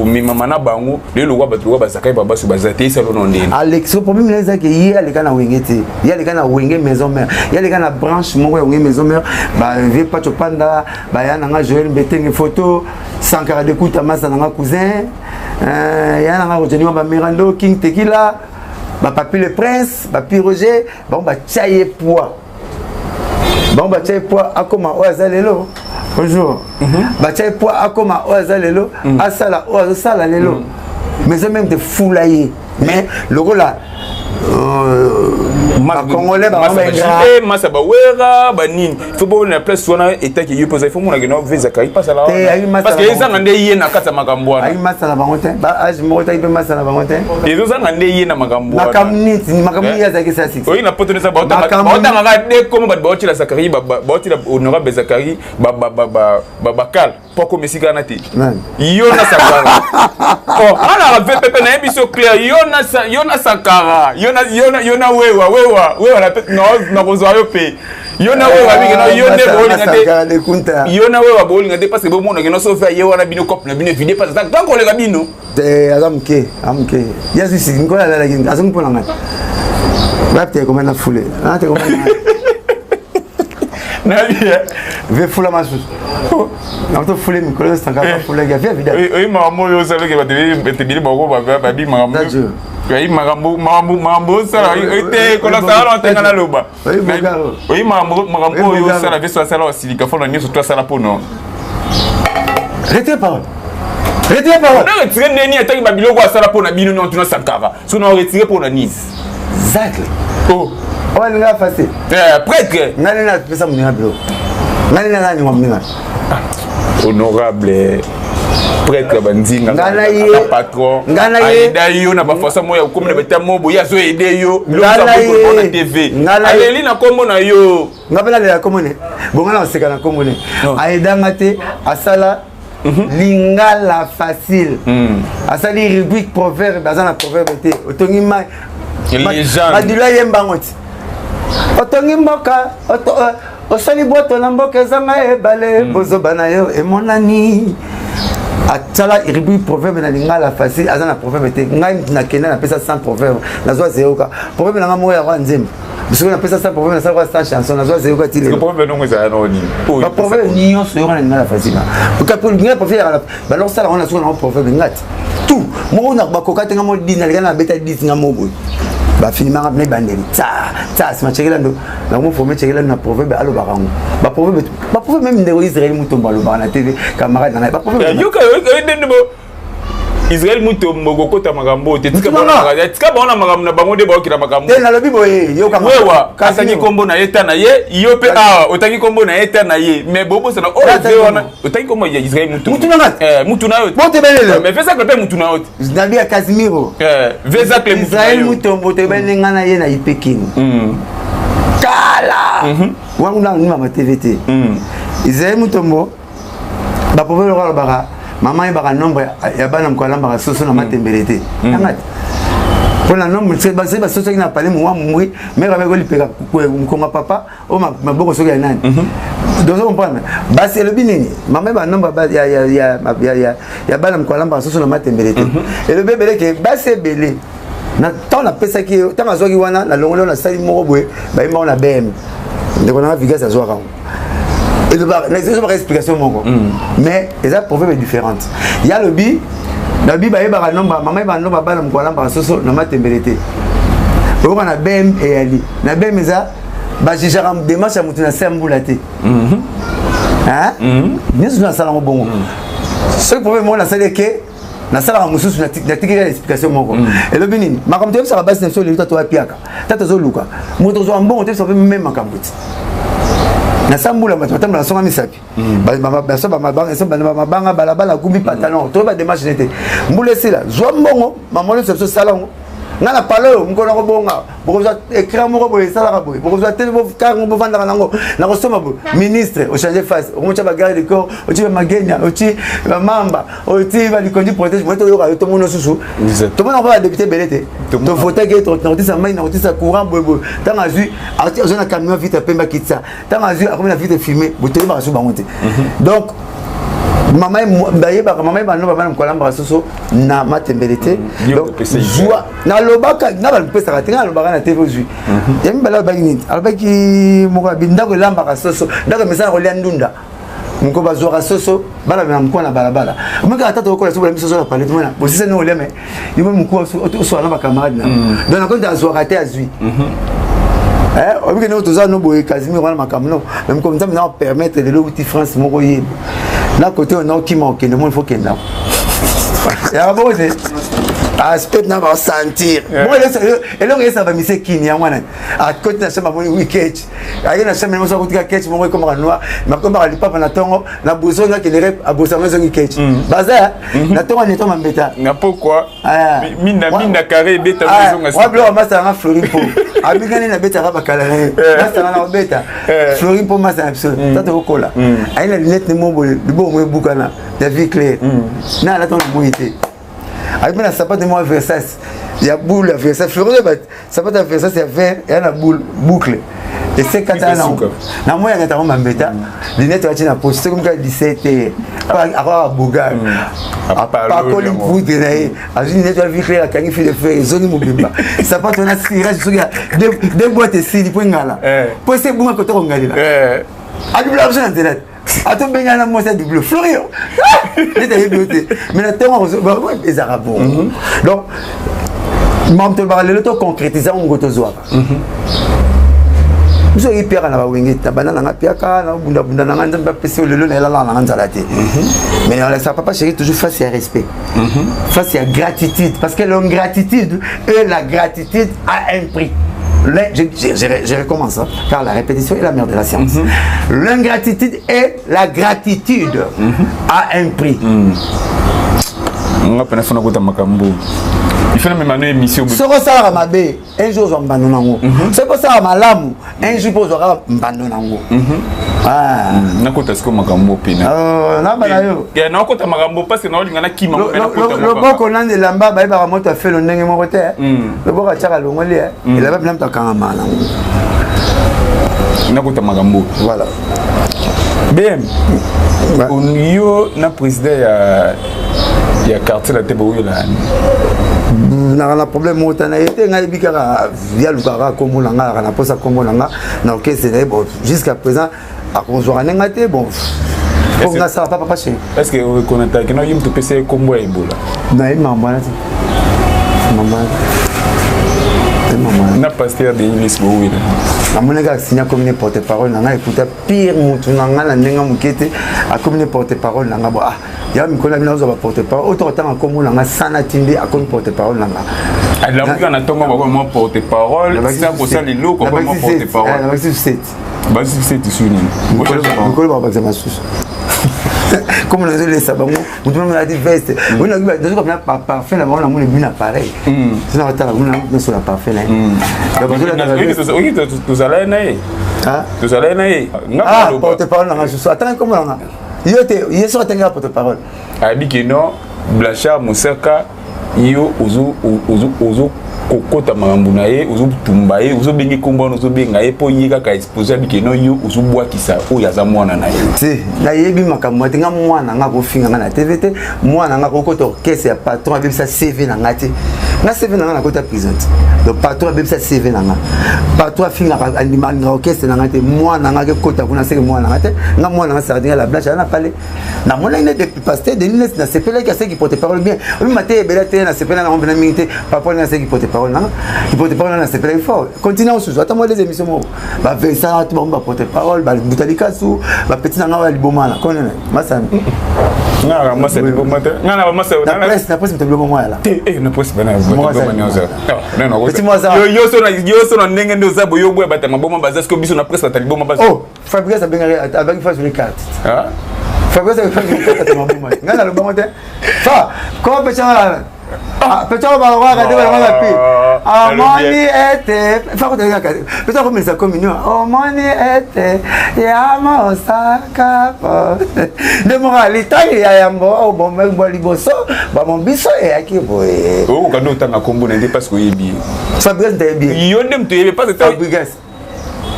mimama na bango le lwa bato bazakai baba su bazate c'est le nom de Alex le problème là c'est que il y a les gars na wengete il y a les gars na wenge maison mère il y a les gars na branche moko wenge maison mère ba vie pas chopanda ba yana nga Joël Mbetenge photo Sankara de Kuta masa na cousin yana nga Rojeni ba Mirando King Tequila ba Papi le Prince ba Pi Roger ba tchaye poids ba tchaye poids akoma oazalelo bonjour ba tchaye poids akoma oazalelo asala oazala lelo mais c'est même de foulailler mais le rôle là Congolais ba masa ba wera ba nini faut pas na place wana etaki yupo za faut mona que no visa kai pasa la parce que ils ngande yé na kata makambo wana ai masa la bangote ba age mo ta ipe masa la bangote ils ngande yé na makambo wana makamni ya zaki sa six oui na poto nesa ba nganga de comme ba otila Zakari ba otila honorable Zakari ba kal poko mesika na te yona sakara oh ana va pepe na ebiso clair yona sakara yona wewa na kozwa yo pe yona wewa bingena yone bolinga te yona wewa bolinga te parce que bomona ngeno so fa yewa na bino cop na bino vidéo parce que tant qu'on les bino te amke yesu si ngola la la azong pona ngata bapte comme na foulé na te comme na bien ve foula masus na to foulé mi kola stanga foulé ga via vida oui maman yo savait que ba te bili boko ba bi maman oui maman ça était quand ça on tenga na loba oui maman yo ça la veste ça la silika fona ni surtout ça la pour non rete parole on retire neni ataki ba biloko ça la pour na bino non tu na sankara so on retire pour na nice zacle oh on l'a facile prêtre nani na pesa mninga bilo nani na nani mninga honorable prêtre bandinga patron aida yo na bafosa moya komona beta mobo ya zo aider yo biloko na TV aleli na kombo na yo ngabela le komone bongana oseka na komone aida ngate asala lingala facile asali rubrique proverbe bazana proverbe te otongi mai madula yembangoti otongi mboka osali boto na mboka ezanga ebale bozoba na yo emonani atala rubrique proverbe na lingala facile azana proverbe te ngai nakenda na pesa 100 proverbe nazwa zeoka proverbe na ngamoya kwa nzembe bisoko na pesa 100 proverbe na sala kwa chanson nazwa zeoka tile le proverbe non ezala noni ba proverbe nyonso yo na lingala facile ka pour lingala proverbe ba alors ça on a sur na proverbe ngati tout Moi on a bakoka tenga mo dina les na beta 10 nga mo boy. Ba finiment na bandeli. Ça c'est ma chekela ndo. Na mo formé chekela na proverbe alo barango. Ba proverbe même de Israël mutomba lo ba na TV camarade na ba proverbe. Yoka ndendo Israël mutombo kokota makambo te tika bona makambo na bango de ba okira makambo. Te na lobi boye yoka wewa kasaki kombo na eta na ye yo pe otaki kombo na eta na ye mais bobo sana o wana otaki kombo ya Israël mutombo. Mutu na yo. Bon te belele. Mais fais ça que pe mutu na yo. Nabi ya Casimiro. Veza que Israël mutombo te belenga na ye na Ipekin. Kala. Wana ni mama TVT. Israël mutombo ba pouvez le voir bara. Maman est par un nombre, il y a pas un nombre par soso na matembelete. Pour la nombre, c'est pas soso qui n'a pas les mots mourir, mais avec le père comme papa, oh ma beaucoup sur les nains. Donc on comprend. Bah c'est le binini. Maman est un nombre, il y a pas un nombre par soso na matembelete. Et le bébé qui bah c'est belé. Na tant la pesa qui tant azoki wana na longo na sali moko boye, bah il m'a on a BM. Donc on a vu que ça soit quand. Et il y a une explication, mais les problèmes sont différents. Il y a le bi, il y a un nombre, maman il y a un nombre, il y a un nombre, il y a tempérité. Il y a un BM et Ali. Il y a un BM et ça, j'ai déjà un démarche à monter dans la boulate. Hein? Bien sûr, ça c'est bon. Ce problème, c'est que na sala ka mususu na tikira explication moko et le binini makamto ça va base na so le tato apiaka tato zo luka moto zo ambongo te so même makambuti na sambula matata na songa misapi ba so ba mabanga balabala kumbi pantalon to ba démarche nete mbule sila zo mbongo mamolo so salongo nga na palo mkono ko bonga bokoza écran moko boye sala ka boye bokoza télé car ngo vanda nango na ko soma bo ministre o changer face o mocha ba garde de corps o ti ba magenya o ti ba mamba o ti ba likondi protège mo to yo ka to mono susu to mono ba député belete to voter que to notisa mai na notisa courant boye boye tanga zu ati ozona camion vite pemba kitsa tanga zu akomi na vite filmer bo to ba su ba monte donc maman baye ba maman ba no ba na kolamba soso na matembelete donc joie na lobaka na ba pesa ka tinga lobaka na TV ozui yemi bala ba nini albaki moko binda ko lamba ka soso ndako mesa ko lia ndunda mko bazo ka soso bala na mko na balabala mka atata ko la sobo la misoso na palette mona bo sise no leme yimo mko so na ba camarade na donc na konta azo ka te azui on veut que nous tous nous boyons Casimiro dans ma caméra même comme ça nous permettre de l'outil France moko yeb là côté on a qui manque le monde faut qu'il là ya bon c'est aspect na va sentir bon et là ça va miser kini ya mwana à côté na sema moi weekend aye na sema moi ça côté catch moko comme noir ma comme ali papa na tongo na bozo na que les rep abosa maison weekend baza na tongo ni to mambeta na pourquoi mina carré beta maison ngasi wa blo masa na Florimpo abigani na beta ba kala masa na beta Florimpo masa absolu tata kola aye na lunette mo bo mo bukana de vie claire na la ton boité avec la sapate de moi Versace il y a boule Versace Florent bat sapate Versace il y a vert et la boule boucle et c'est quand na moi il y a ta mambeta lunette tu as posté comme 17 à Boga à Hollywood à une lunette vie claire à Kangi fait faire zone mobimba sapate on a tirage sur deux boîtes ici pour ngala pour c'est bon côté ngali là a double option internet a tout bien moi c'est double Florian mais la terre les arabes donc mam to ba le to concrétiser on go to zoa so hyper na ba wingi tabana na piaka na bunda bunda na nganda ba pesi le na la na nganda te mais on laisse papa chéri toujours face à respect face à gratitude parce que l'ingratitude et la gratitude a un prix. Je recommence, hein, car la répétition est la mère de la science. L'ingratitude et la gratitude a un prix. On va prendre ça dans makambo. Il faut même une émission. Ce que ça va m'aber, un jour je vais m'abandonner. Ce que ça va m'alamu, un jour je vais m'abandonner. Ah. Na kota siko makambo pina. Na bana yo. Ya na kota makambo parce que na oli ngana kima ko na kota. Le boko nande lamba ba ba moto fait le ndenge moko te. Le boko chaka lo ngoli et là ba bina mtakanga mana. Na kota makambo. Voilà. BM. Yo na président ya quartier la Tebo là. Na problème motana été ngai bikara via lukara comme langa na posa comme langa na orchestre bon jusqu'à présent à konzora ngate bon Pour nga ça papa chez. Est-ce que vous connaissez que nous tu PC combo Ebola? Na maman là. Maman. Na pasteur de English bo oui. Na mon gars signa comme ne porte-parole na écoute pire mutu na nga na nenga mukete a comme ne porte-parole na nga bo ah ya mi kola mina zo ba porte-parole autant tant comme na nga sana tindi a comme porte-parole na nga. La musique na tonga ba mo porte-parole ça pour ça les locaux ba mo porte-parole. La basi 7. Basi 7 suni. Kola ba examen sous. Comme on a dit les sabango, on a dit veste. On a dit deux comme parfait là, on a mon bien appareil. C'est là on a sur la parfait là. Oui, tu allais naïe. Ah, tu allais naïe. Ah, porte-parole là, je suis. Attends comment là. Il sont tenga porte-parole. Abi que non, Blachard Moussaka, yo ozo kokota mambo na ye ozo tumba ye ozo bengi komba ozo benga ye po yika ka exposer bike no yo ozo bwakisa o ya za mwana na ye si na yebi makambo tenga mwana nga ko finga na TVT mwana nga ko koto kese ya patron abi sa CV na ngati na CV na nga ko ta présente le patron abi sa CV na nga patron finga anima nga kese na ngati mwana nga ke kota kuna seke mwana ngate nga mwana nga sardine la blanche na parler na mona ine depuis pasteur de Nines na sepela ki aseki porte parole bien oui maté belate na sepela na mbena mingite papa na aseki porte parole na il porte parole na sepela fort continuons sous attends moi des émissions mo ba versa tout ba porte parole ba butalika sou ba petit na nga liboma na connait masa nga masa liboma te nga na masa na presse liboma moi là na presse bana liboma nyoza non non petit moi ça yo so na ndenge ndo zabo yo bwe bata maboma bazasko biso na presse bata liboma bazo oh Fabrice a bien avec face sur les cartes ah Fabrice a fait une carte maboma nga na liboma te fa ko pecha peut-être va regarder la paix. Ah moni était faut que regarder. Peut-être comme ça communion. Oh moni était ya mosaka. De moralité ya yambo au bon mec boliboso, ba mon biso e akiboye. Oh quand on t'a combo n'était parce que yebi. Fabrice t'es bien. Yo ndem te yebi parce que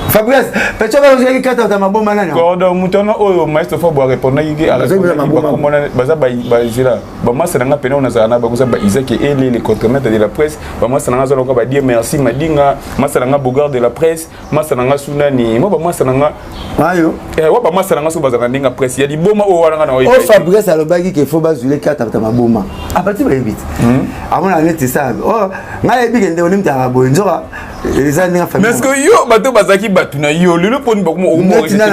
Fabrice, peut-être va regarder carte maboma nani. Quand mutono oyo maestro faut boire répondre yiki à la baza ba zira. Ba masa nga pena ona zana ba kuza ba Isaac et les contre-maîtres de la presse. Ba masa nga zalo ko ba dire merci madinga, masa nga bogard de la presse, masa nga sunani. Mo ba masa nga ayo. Wa ba masa nga so baza ndinga presse. Ya di boma o wana na oyo. Oh Fabrice alobaki que faut bazuler carte maboma. A partir ba vite. Amona net ça. Oh, nga yebi kende oni mtanga bonjoa. Les années famille. Parce que yo bato bazaki batuna yo le poni ba ko mo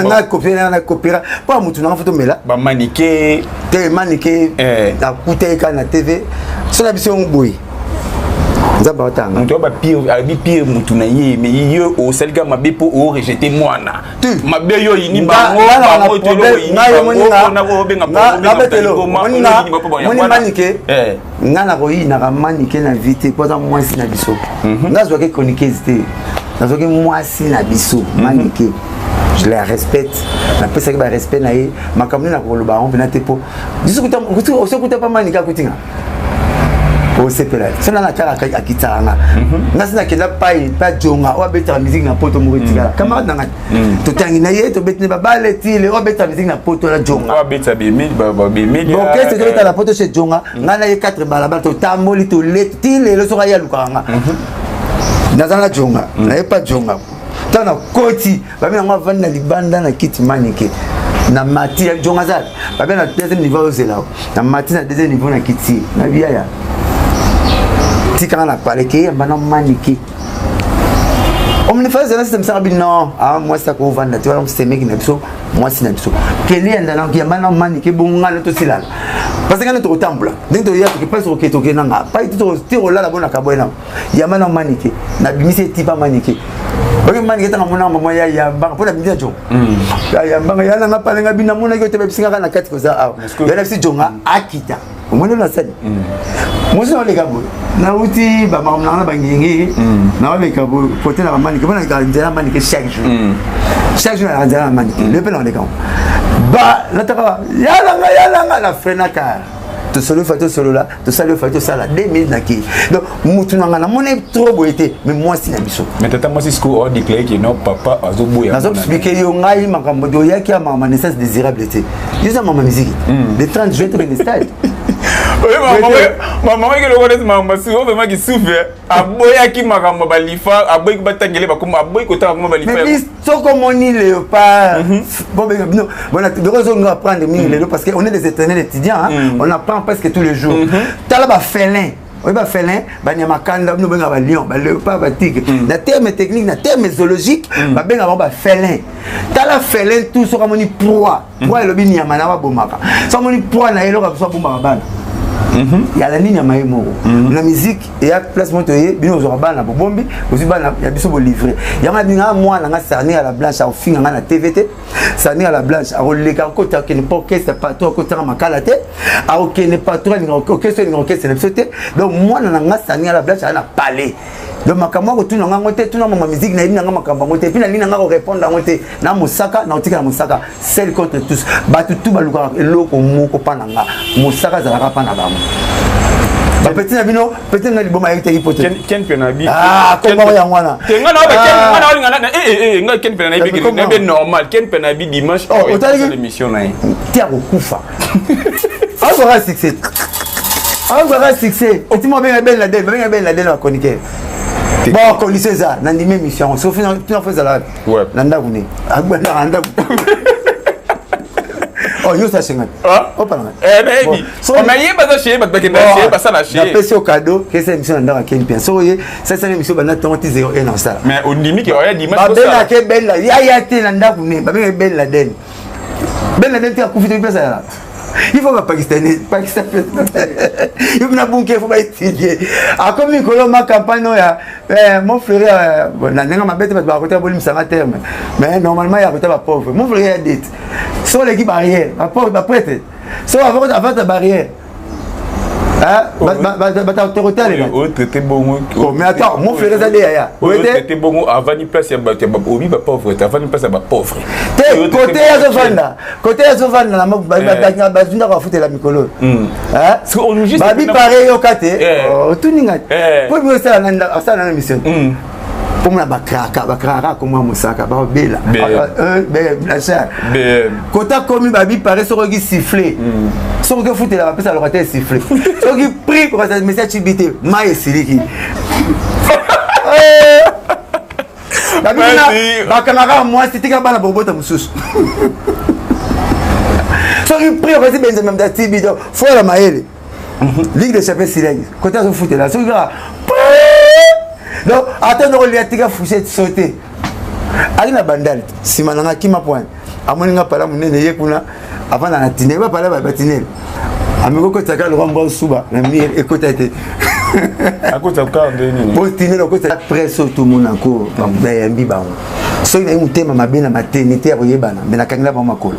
na copier na copier pas mutu na photo mela ba maniqué te maniqué na kuteka na TV so na biso ngboyi nzamba otanga mutu ba pire mutu na ye mais yo o selga mabe po o rejeter mwana mabe yo yini bango ba mo to lo yini bango na ko benga po moni maniqué ngana ko yi na maniqué na vite poza mwasi na biso ngazwa ke chroniquer zite nazoki mwasi na biso maniqué je les respecte na pesa ke ba respect na ye makamni na ko lo ba on pena tepo diso kuta pa maniqué kutinga o sepela sona na tala ka akitanga ngasina kela pai pa jonga o beta musique na poto mo retika camarade nanga to tangi na ye to betne ba baletile o beta musique na poto la jonga o beta be mil ba be mil donc qu'est-ce que beta la poto chez jonga ngana ye 4 balabala to tamoli to letile le soka ya lukanga nazana jonga na ye pa jonga tana koti ba mina ngwa vanda libanda na kiti manike na mati ya jonga za ba na deuxième niveau zela na mati na deuxième niveau na kiti na biaya tika na parler que bana maniqué on me fait ça c'est ça non ah moi ça ko vendre tu vois c'est mec na biso moi c'est na biso keli enda na ki bana maniqué bonga le to sila parce que notre temple dès que ya que pas sur que to ke nanga pas tout tiro là la bona ka boina ya bana maniqué na bimise tipa maniqué ok maniqué tanga mona mama ya banga pour la bidia jo ya banga ya na pale nga bina mona ke te besinga na kati ko za ya na si jonga akita omona na sani Moi les gars, na uti ba mamna na bangingi na wale ka pote na mani ke bana ka ndela mani ke chaque jour na ndela mani le pe na les gars ba la taka yala nga la frena ka to solo fato solo là to salo fato sala 2000 na ki donc mutu na na mone trop boité mais moi si na biso mais tata moi si school or déclaré que non papa azoboya na zo expliquer yo ngai makambo do yaki ya mama naissance désirable était yo za mama musique le 30 juin to le stade maman qui le connaît maman souvent vraiment qui souffre aboya qui makambo balifa aboyi batangele bakoma aboyi kota bakoma balifa mais so comme on dit léopard bon on a besoin de apprendre mine parce que on est des éternels étudiants on apprend presque tous les jours tala ba félin on va félin ba nyamakanda no benga ba lion ba léopard ba tigre na terme technique na terme zoologique ba benga ba félin tala félin tout so comme on dit proie proie le bini nyama na ba bomaka so comme on dit proie na elo ka so bomaka bana il y a la ligne à Maïmo. La musique, il y a place montoyer, bien aux urbains, pour bombi, aussi il y a des livrés. Il y a un mois, on a cerné à la blanche, au fin, on a la TVT, cerné à la blanche, à rouler car côté qui n'est pas orchestre, pas trop côté à ma calate, à aucun n'est pas trop, orchestre, donc moi, on a cerné à la blanche, à la palais. Donc makamwa tout na ngote tout na ma musique na ina makamwa ngote puis na lina ngako répondre na ngote na musaka na otika na musaka seul contre tous batu tout baluka eloko moko pananga musaka za rapa na bamo ba petit na bino petit na liboma yete hipote ken penabi comme ya ngwana tenga na ba ken ngana olinga na nga ken penabi na be normal ken penabi dimanche l'émission na ti akufa aura succès aura succès et tu m'as bien la den chroniqueur bon connaissez ça dans une émission sauf tu en fais ça là nanda kune agwenda nanda oh yo ça chenga oh pas baby so mais yeba ça chez bataki na chez pas ça la chez na au cadeau que cette émission nanda ken bien so ye ça c'est émission bana tonti 01 en ça mais on dit que oya dimanche ba bela ke bella ya te nanda kune ba bella den te akufi te pesa là il faut pas pakistanais il faut pas bunker faut pas étudier a comme Nicolas ma campagne ya mon frère na nenga mabete ba côté bolim ça terme mais normalement il y a côté ba pauvre mon frère a dette sur l'équipe barrière ba pauvre ba prêtre sur avant ta barrière bah autorité traité bon mais attends mon frère ça ya traité bon avant ni place ya obi ba pauvre avant ni place ya ba pauvre côté ya Sovanda la ba zunda ka futer la mikolo parce que on juste ba bi pareil au kate tout ninga pour moi ça na mission pour moi bakraka comme moi musaka ba bela la chère kota komi ba bi pareil so ki siffler so que futer la pesa le siffler so qui prie pour ça message chibité mai siliki bakamaka moi c'était ka bana bobota mususu so qui prie pour ça Benjamin Datibi do faut la maele ligue de champions siliki kota so futer la so ka donc attends on lui a tika fouché sauter ali na bandal simananga kima point amoninga pala munene yekuna avant na tine ba pala ba batine amiko ko taka lo ngomba suba na mi ekota te akota ka ndeni bo tine lo ko taka presso tout monde encore ba yambi ba so ina mutema mabena maternité ya yebana mena kangela ba makolo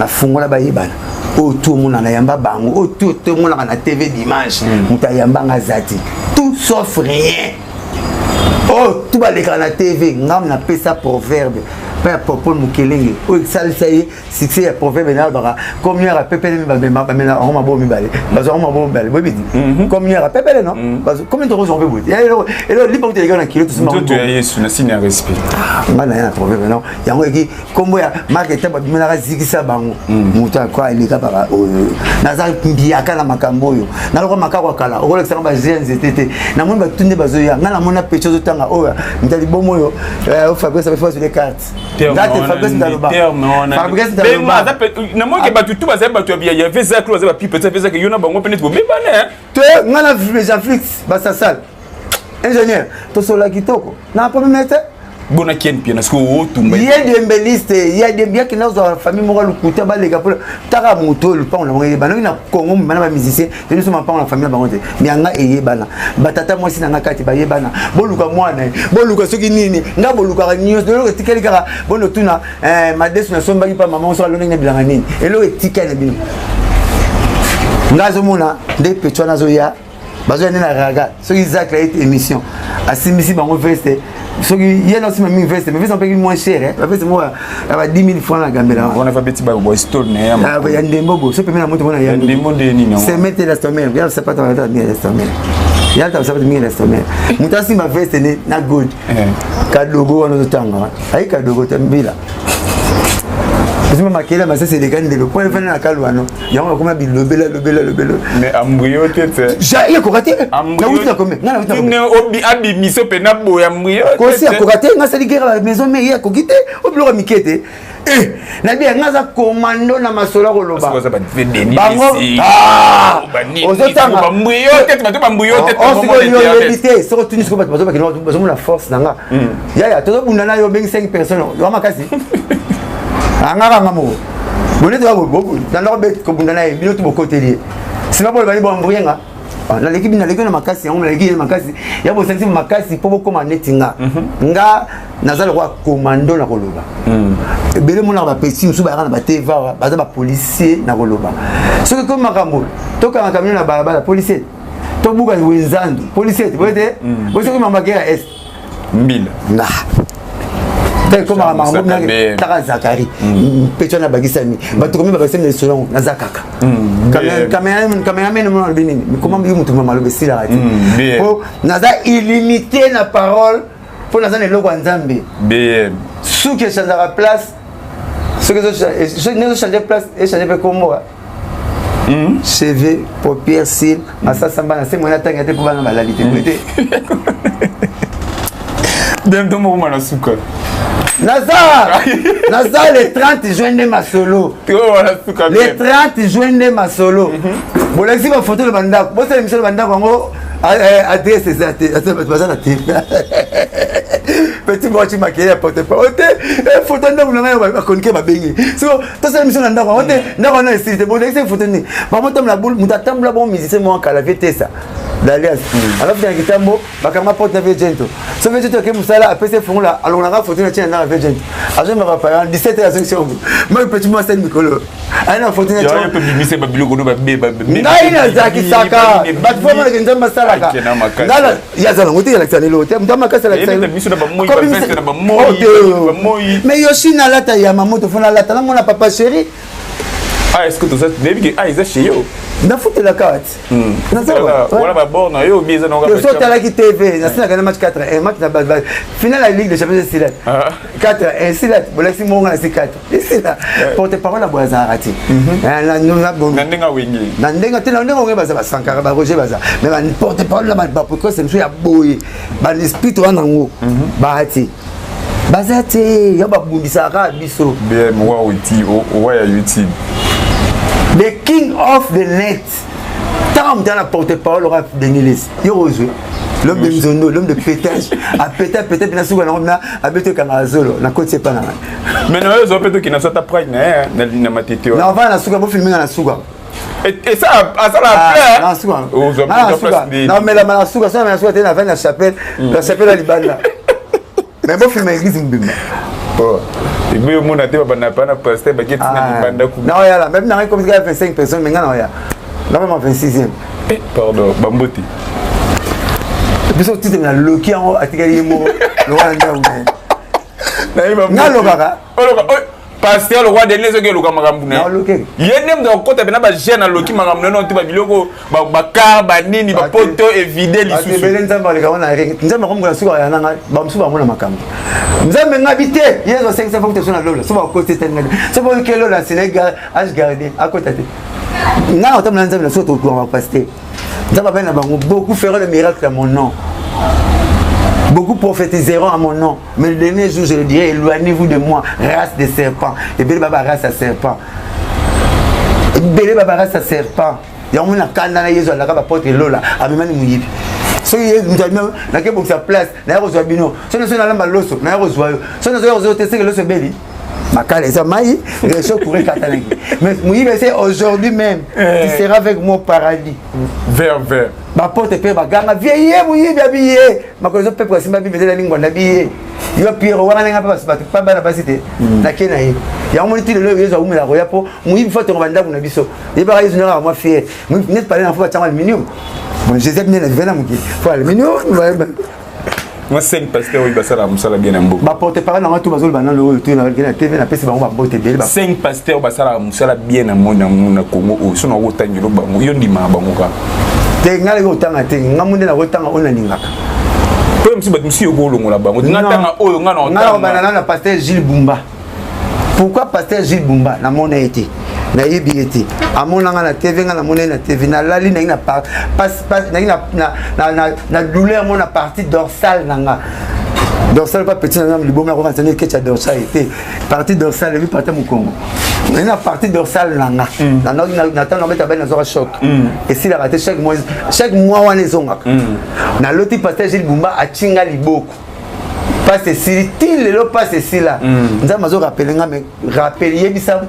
na fungola ba yebana o tout monde na yamba bango o tout monde na TV dimanche mutayamba ngazati tout sauf rien. Oh, tout va l'écran la TV, ngam na pesa proverbe. Pas propos mukelenge. Oh, ça y succès proverbe na bara. Comme il y a pepele ba na on ma bo mi balé. Parce on ma bo balé. Comme il y a pepele non. Parce combien de roses on peut bout. Et là libre de gars na kilo tout ça. Tu es sur le signe respect. Ngana na proverbe non. Yango ki kombo ya market ba bimena ka zikisa bango. Mutu akwa ilika bara. Na za mbiaka na makambo yo. Na loko makakwa kala. O kolekisa ba ZNZTT. Na mona ba tunde bazo ya. Ngana mona pecho zo tanga o. Ndali bomo yo. O Fabrice va faire sur les cartes. Fabrice Ndaloba. Fabrice Ndaloba. Na moi ke batu tout bazeba batu ya ya veza close ba pipe veza ke yona bango peut-être beba né. Te ngana Jean-Flix ba sasal. Ingénieur, to sola kitoko. Na pas mettre bona kien pia parce que o tumba. Il y a des embellistes, il y a des bien qui dans la famille mora lukuta ba les gars pour tara moto le pa on a ba na Congo mana ba musicien, nous sommes pas la famille ba ngote. Mais anga eye bana. Batata moi si na kati ba ye bana. Boluka mwana, boluka soki nini, nga boluka news de lo tikeli kara bono tuna madesu na somba ki pa maman so alona na bilanga nini. Elo etikeli bino. Ngazo mona de petwa nazo ya bazo na raga. So Isaac la émission. Asimisi bango veste. So il y a aussi même veste, mais veste un peu moins cher hein. Veste moi à 10 000 francs la gambela. On a pas petit ba boy store né. Ah ba yande mbobo, so pemela moto mona yande. Ndembo de nini. C'est mettre la stomach, bien c'est pas ta bien la stomach. Ya ta sababu mingi la stomach. Mutasi ma veste ne na good. Kadogo wana tanga. Ai kadogo tambila. Parce que Makela, c'est les gars de le point de la Calouano. Il y a un comme le bel. Mais embryo tête. J'ai coraté. Embryo. Tu n'es obi abi miso penabo embryo. Kosi a coraté, on a sali guerre à la maison, mais il y a coquité, au bureau Mikete. Na bien ngaza commando na masola koloba. Bango. Ah. Ozotanga embryo tête, ba embryo tête. On se éviter, se retourner sur bateau parce que nous la force nanga. Ya todo bundana yo 25 personnes. Yo makasi. Angara ngamo. Bonne toi beaucoup. Dans leur bête ko bundana e binoto bokote lié. Sinon pour bali bo mbruyenga. Na l'équipe na makasi, on l'équipe makasi. Ya bo sensi makasi pour comment netinga. Nga nazal roi commando na koloba. Bele mona ba pesi musu ba na ba teva, ba za policier na koloba. Ce que comme makambo, to ka camion na ba policier. To buka wenzando, policier, vous voyez? Vous savez comment magera est 1000. Nah. Comme Tara Zakari, Petra Bagisami, Batoumi Bagasem de Solon, Nazakaka. Caméraman, mais comment vous me malobéissez la radio? Naza illimité la parole pour Nazan et Logo Nzambe. BM. Ceux qui changent la place, ceux qui ont changé de place et changé de combo. Cheveux, paupières, cils, Massa Samba, c'est mon attaque à pour la maladie. Dem to mo mana suka. Nazar le 30 juin de ma solo. Le 30 juin de ma solo. Bon là si ma photo le banda, bon c'est l'émission le banda ngo adresse ça ça la tête. Petit moi tu maquille porte pas. Photo ndako na ba konike ba bengi. So to c'est l'émission ndako on ndako na style bon c'est photo ni. Ba mo tam la boule mutatambula bon musicien moi kala vitesse. D'alias. Alors bien kitambo bakama porte avec gento. So veut dire que musala a PC fond là alors on a photo na tient na avec gento. Aje me rappelle 17 à section. Moi petit moi c'est Nicolo. Ana photo na tient. Ya peut bimise ba biloko no ba be ba. Naina zaki saka. Ba forma que nzamba sala ka. Ngala ya zala ngote la tsane lo. Ndama ka sala tsane. Biso na ba moi ba veste na ba moi. Mais Yoshina lata ya mamoto fona lata na mona papa chéri. Ah, est-ce que tu sais, David, ils sont chez eux. Na foot la carte. Voilà, bah bon, yo bien ça non. Yo so tala ki TV, na sina kana match 4-1, match na base. Finale la Ligue des Champions Silat. 4-1 Silat, bola si monga na 4. C'est là. Porte parole la boza arati. Na na bon. Na ndenga wengi. Na ndenga tena ndenga wengi baza Sankara ba Roger baza. Mais ba porte parole la ba pourquoi c'est monsieur ya boy. Ba l'esprit to nango. Ba ati. Bazate, ya ba bundisa ka biso. Bien moi outi, ouais YouTube. The king of the net. Tant dans la porte-parole aura Denilis. Yorozwe. L'homme de Mzondo, l'homme de pétage. A péter, puis na souga na a bété Kamazolo. Na côte c'est pas na. Mais non, ils ont pété qui n'a pas ta pride na matete. Non, va na souga, pour filmer na souga. Et ça la plaît. Na souga. Non, mais la souga, ça na souga t'es na la chapelle à Libana. Mais bon filmer l'église Mbimba. Oh. Et bien, mon até va pas passer baguette na banda ku. Non, ya là, même dans comme 25 personnes, mais non ya. Là même en 26e. Pardon, Bamboti. Puis au titre na Loki en atikali mo, le roi nda ou. Na lokaka. Pasteur le roi de les que loka makambu na. Loki. Yenem de kota bena ba jeune Loki makambu non ti ba biloko ba car ba nini ba poto et vider li sous. Belen nzamba le kaona rek. Nzamba comme la suka ya nanga ba msuba mona makambu. Nzambe ngabité, yezo 500 fois que tu sois na lola. Soba côté tena. Soba que lola Sénégal âge gardé à côté. Na otam na nzambe na soto ko va pasteur. Nzamba ben na bango beaucoup feront le miracle à mon nom. Beaucoup prophétiseront à mon nom. Mais le dernier jour, je le dirai, éloignez-vous de moi, race de serpents. Et Bélé Baba race à serpent. Bélé Baba race à serpent. Il y a un monde qui a Jésus à la porte de l'eau. À même mouillé. Si vous avez sa place, vous avez reçu Bino. Si vous avez reçu vous avez reçu. Si vous avez reçu l'eau, c'est Bélé. Ma cale est à maï, les choses pourraient catalan. Mais Mouillé, c'est aujourd'hui même. Tu seras avec moi au paradis. Vers. Ma porte pe baganga vieille mouillé bien habillé ma cause peuple simba bi bezela lingwa na billet yo pire wana nga pas bana basité na kena yi ya moniti le yezo umela roya po mouyi faut to banda kuna biso e ba yezo na moi fier mouyi net parler en fois tanga aluminium bon Joseph ne vena muki faut aluminium moi 5 pasteurs oui basala musala bien ambo ba porte parole na tout bazol bana le tout na TV na pesi bango ba bote bele ba 5 pasteurs basala musala bien na monde na Congo o sono wotangiro bango yo ndima bango ka te ngale go tanga te ngamunde na go tanga ona ningaka pe msi bat msi ogolo ngola bango ngatanga oyo ngana otanga na pasteur Gilles Bumba pourquoi pasteur Gilles Bumba na mona été na yebi été amona nga na TV nga na mona na TV na lali na ina pas na douleur mona partie dorsale nanga dorsale pas petit na liboma ko kanzane ke cha dorsale été partie dorsale vi partie mukongo na partie dorsale nanga na tanga beta ben na zo choc et si la raté chaque mois wana ezonga na loti pasteur Gilles Bumba achinga liboko passe si til le passe si là nza mazo rappeler nga me rappeler bisa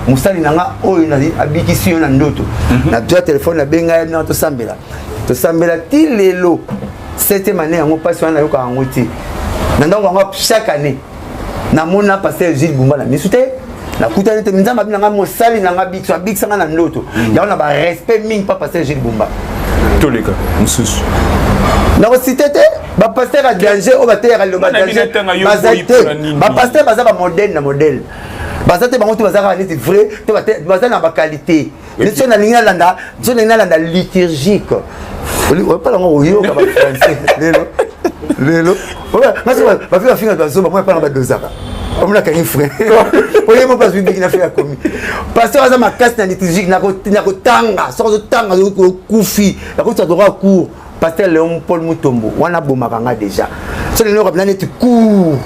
musali nanga oyo na abikisi yo na ndoto na doit téléphone na benga na to sambela til lelo cette année yango passe wana yoka ngoti na ndongo ngo chaque année na mona pasteur Gilles Bumba na misute na kutani te nzamba binanga musali nanga bikisa nga na ndoto ya na ba respect mingi pa pasteur Gilles Bumba tous les cas mususu na cité ba pasteur a danger o ba terre le ba danger ba pasteur baza ba modèle na modèle baza te bango to baza ka neti vrai to baza na ba qualité mais si on a lingala landa si on a landa liturgique on parle en yo ka ba français lelo parce que ba fi finga bazo ba moi parle ba dozaka on a qu'un frère on est pas suivi qui n'a fait la commis pasteur baza ma casse na liturgique na ko tanga so tanga ko kufi na ko tadora court pasteur Léon Paul Mutombo wana bomakanga déjà so le nord planète court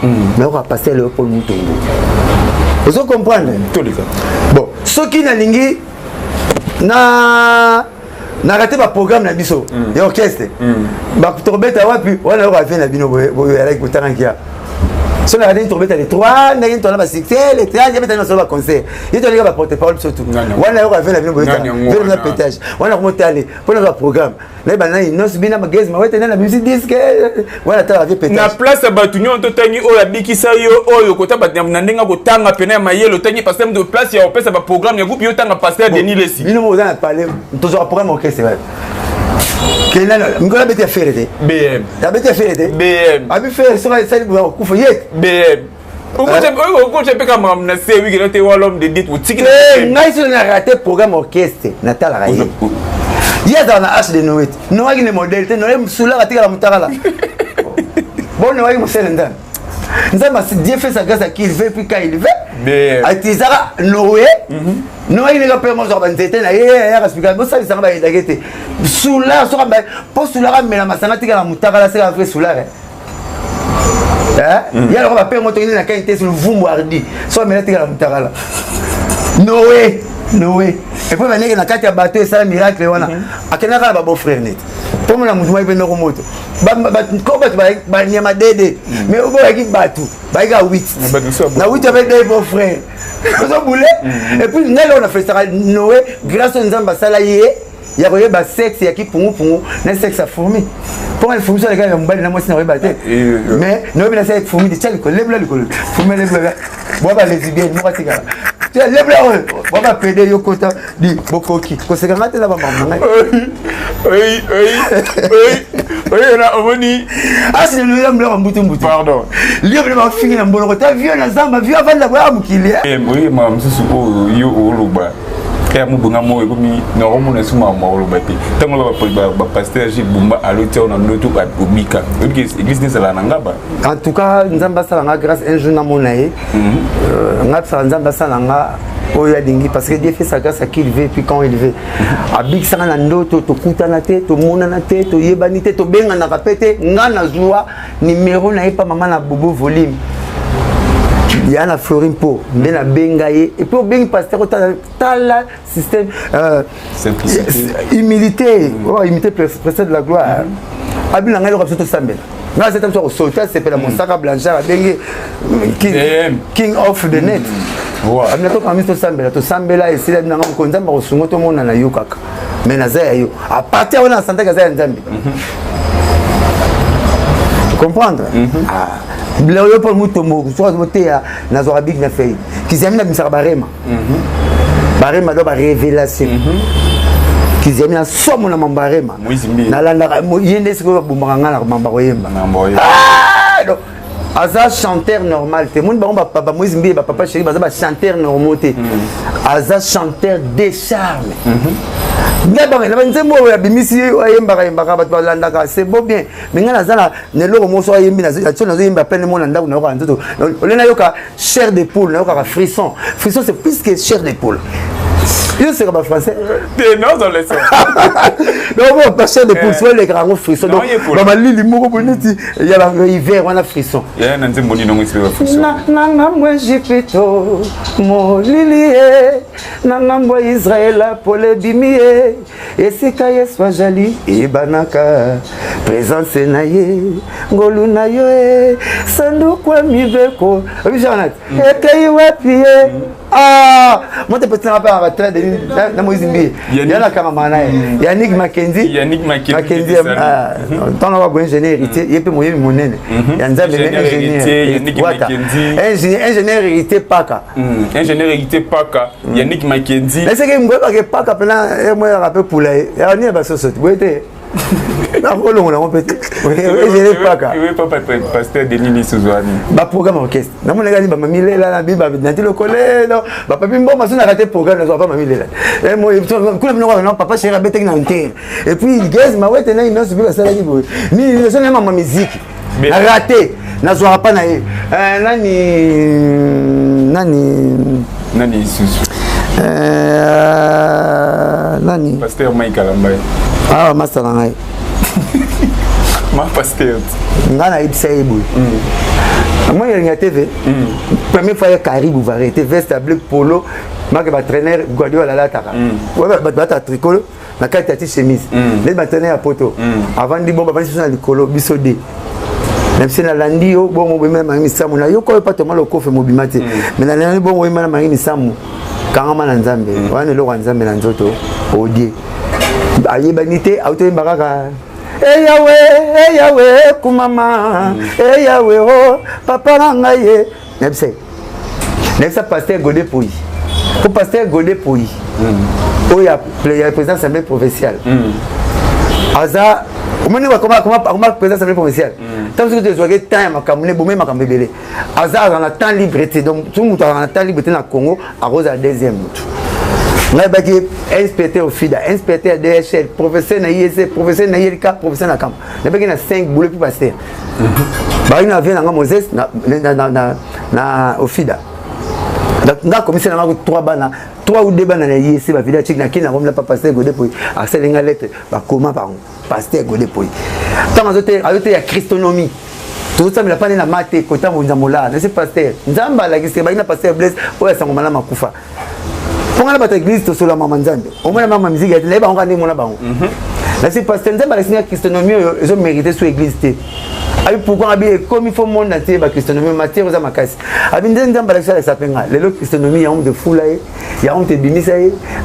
mais on va passer Léon Paul Mutombo vous comprenez tous les cas bon ce qui na lingi na raté ba programme na biso et orchestre ba torbeta wapi wana on va faire na bino avec kotangia so na raté torbeta les 3 na ngento na ba succès les 3 yabeta na so ba concert yito linga ba porte-parole surtout wana on va faire na bino vers na pétage wana ko monter pour le programme na ba na non subina magazine ma wete na musique disque wana ta avec pétage na place batunyo to tangi o ya bikisa yo oyo kota batnya ndenga ko tanga pena mayelo tangi parce que de place ya opesa ba programme ya groupe yo tanga pasteur Denis Lesi bino mo za parler toujours programme orchestre Kenana, ngola bete ferete. BM. La bete ferete. BM. Abi fer so ça ko kufa yet. BM. Ko je peux comme na c'est oui que tu vois l'homme de dit ou tiki. Ngai so na raté programme orchestre na tala raye. Yes on a H de Noët. No wagi ne modèle te no le musula katika la mutakala. Bon no wagi muselenda. Nzama Dieu fait sa grâce à qui il veut puis quand il veut. Mais atizara Noé. Noé il a peur moi genre nzete na ya expliquer bo ça ça ba idagete. Sula so ba po sula mais la masanga tika la mutakala c'est la vraie sula. Il y a le père moto na qualité sur le vumbu ardi. So mais tika la mutakala. Noé et puis venir na kati ya bateau et ça miracle wana akena ka ba beau frère net pour moi na mutu mai beno ko moto ba ko ba nyama dede mais o ba ki batu ba ga 8 na 8 avec des beaux frères so boulé et puis nelo on a fait ça Noé grâce à nzamba sala yé ya ko ba sexe ya ki pungu na sexe a fourmi pour elle fourmi ça les gars mbali na moi na ba te mais no bi na sexe fourmi de tchali ko lebla likolo fourmi lebla bo ba lesbienne mo ka tika tu es lebla on va péder yo kota di bokoki ko se ngate la ba mama oui na omoni asi le lebla mbutu pardon lebla ma fingi na mbolo ko ta vieux na zamba vieux avant la ba mukili oui ma msusu o yo oluba ya mubunga mo ekomi na romona suma ma oluba te tango ba pasteur Gilles Bumba alotia na ndoto ba obika église ne sala ngaba en tout cas nzamba sala nga grâce un jour na monae nga sala nzamba sala nga oya dingi parce que Dieu fait sa grâce à qui il veut puis quand il veut abik sala na ndoto to kutana te to monana te to yebani te to benga na kapete nga na joie numéro na epa mama na bobo volume Yana Florine Po, Bena Bengaye, et puis bien pasteur tal système humilité, humilité précède de la gloire. Abina ngalo comme tout sambel. Là c'est un sauté, c'est la Monsaka Blanchard, King of the net. Abina to comme tout sambel, to sambela et c'est na konza ba sungo to mona na yukaka. Mais na za yo. À partir on a santé ka za nzambi. Comprendre? Léon Paul Mutombo, soit voté à Nazorabik na fait. Qui s'est mis à Missar Barema. Barema doit révélation. Qui s'est mis à somme na Barema. Na la yende ce que Bumbaranga na Mambaroyemba. Ah non. Aza chanteur normal te mon ba papa Moïse Mbi ba papa chéri ba chanteur normal te aza chanteur de charme ndaba na nzembo ya bimisi yembaka ba landaka c'est beau bien mais ngana zala ne loko moso yembi na zo yemba peine mon ndako na ko nzoto olena yoka chair de poule na yoka frisson c'est plus que chair de poule. Je sais pas français. Non, dans les sons. Non, bon, parce que les poussées, les grands frissons. Donc, dans ma ligne, il y a l'hiver, on a frisson. Il y a un petit nom qui frisson. Nanga moi j'ai fait mon lili, nanga moi Israël pour les bimier. Et c'est qu'il soit jali et banaka. Présence naïe, ngolu naïe, sandu quoi mi beko. Oui, Jeannette. Et qu'il y a pied. Ah, moi t'es petit un peu à train de dans Moïse Mbi. Il y a la caméra Yannick Mackenzie. Tant on va bien ingénieur héritier, il peut mouiller mon nez. Ingénieur héritier Paka. Ingénieur héritier Paka. Yannick Mackenzie. Mais c'est que moi que Paka pendant moi rappelle pour là. Il y a pas ça. Vous êtes na volo on peut ingénieur Paka. Oui, papa pasteur Denis Souzouani. Ba programme orchestre. Na mon gars ba mamile là na biba na tilo collé non. Ba papi mboma so na raté programme na so pas mamile là. Et moi kuna mino non papa chéri abete na nter. Et puis gaz ma wete na ino subi ba sala ni boy. Ni ne so na ma musique. Na raté. Na zo pas na ye. Nani Souzou. Nani pasteur Mike Alambay. Ah master ngai. Ma pasteur. Ngana ibisa eboy. Moi il y a TV. Première fois Caribou va arrêter veste bleu polo, marque ba traîner Guardiola la taka. Ouais ba ta tricot na carte chemise. Les ba traîner à poto. Avant di bomba ba sur na likolo bisodé. Même si na landio bon mo même mangi samu na yoko pas tellement le coffre mobimate. Mais na landio bon mo même mangi samu. Kangama na nzambe. Wana lo nzambe na nzoto odie. Ayebanité auto mbaka. Hey Yahweh, kumama. Hey Yahweh, oh, papa nangaye. Nebsa pasteur Godé Pouy. Pour pasteur Godé Pouy. Oh, il y a le président de l'Assemblée provinciale. Aza, comment président de l'Assemblée provinciale? Tant que tu as temps, ma camouné, boumé, ma camouné. Aza, on a temps liberté. Donc, tout le monde a temps liberté dans le Congo, à Rose à deuxième. Inspecteur au FIDA, inspecteur DHL, professeur na IEC, professeur na ILK, professeur na CAM. Il y a 5 boulets pour passer. Il y a Moses au FIDA. Donc, comme si on a 3 ou 2 bannes na IEC, il y a des gens qui n'ont pas passé Godé pour accéder à la lettre. Comment passer Godé pour tant il y a Christonomie. Tout ça, il a pas de maté, côté où nous avons c'est pasteur. Nzamba la question, il a pasteur Blaise, où est-ce qu'on a makufa. Pour la bataille église to solo mama nzambe au moins mama musique ya leba on ngani mona bango là c'est pasteur nzambe la signa christonomie ils ont mérité sur église té abi pourquoi abi comme il faut monde entier ba christonomie matière za makasi abi nzambe la ça ça penga le christonomie ya honte de fou là ya honte bimisa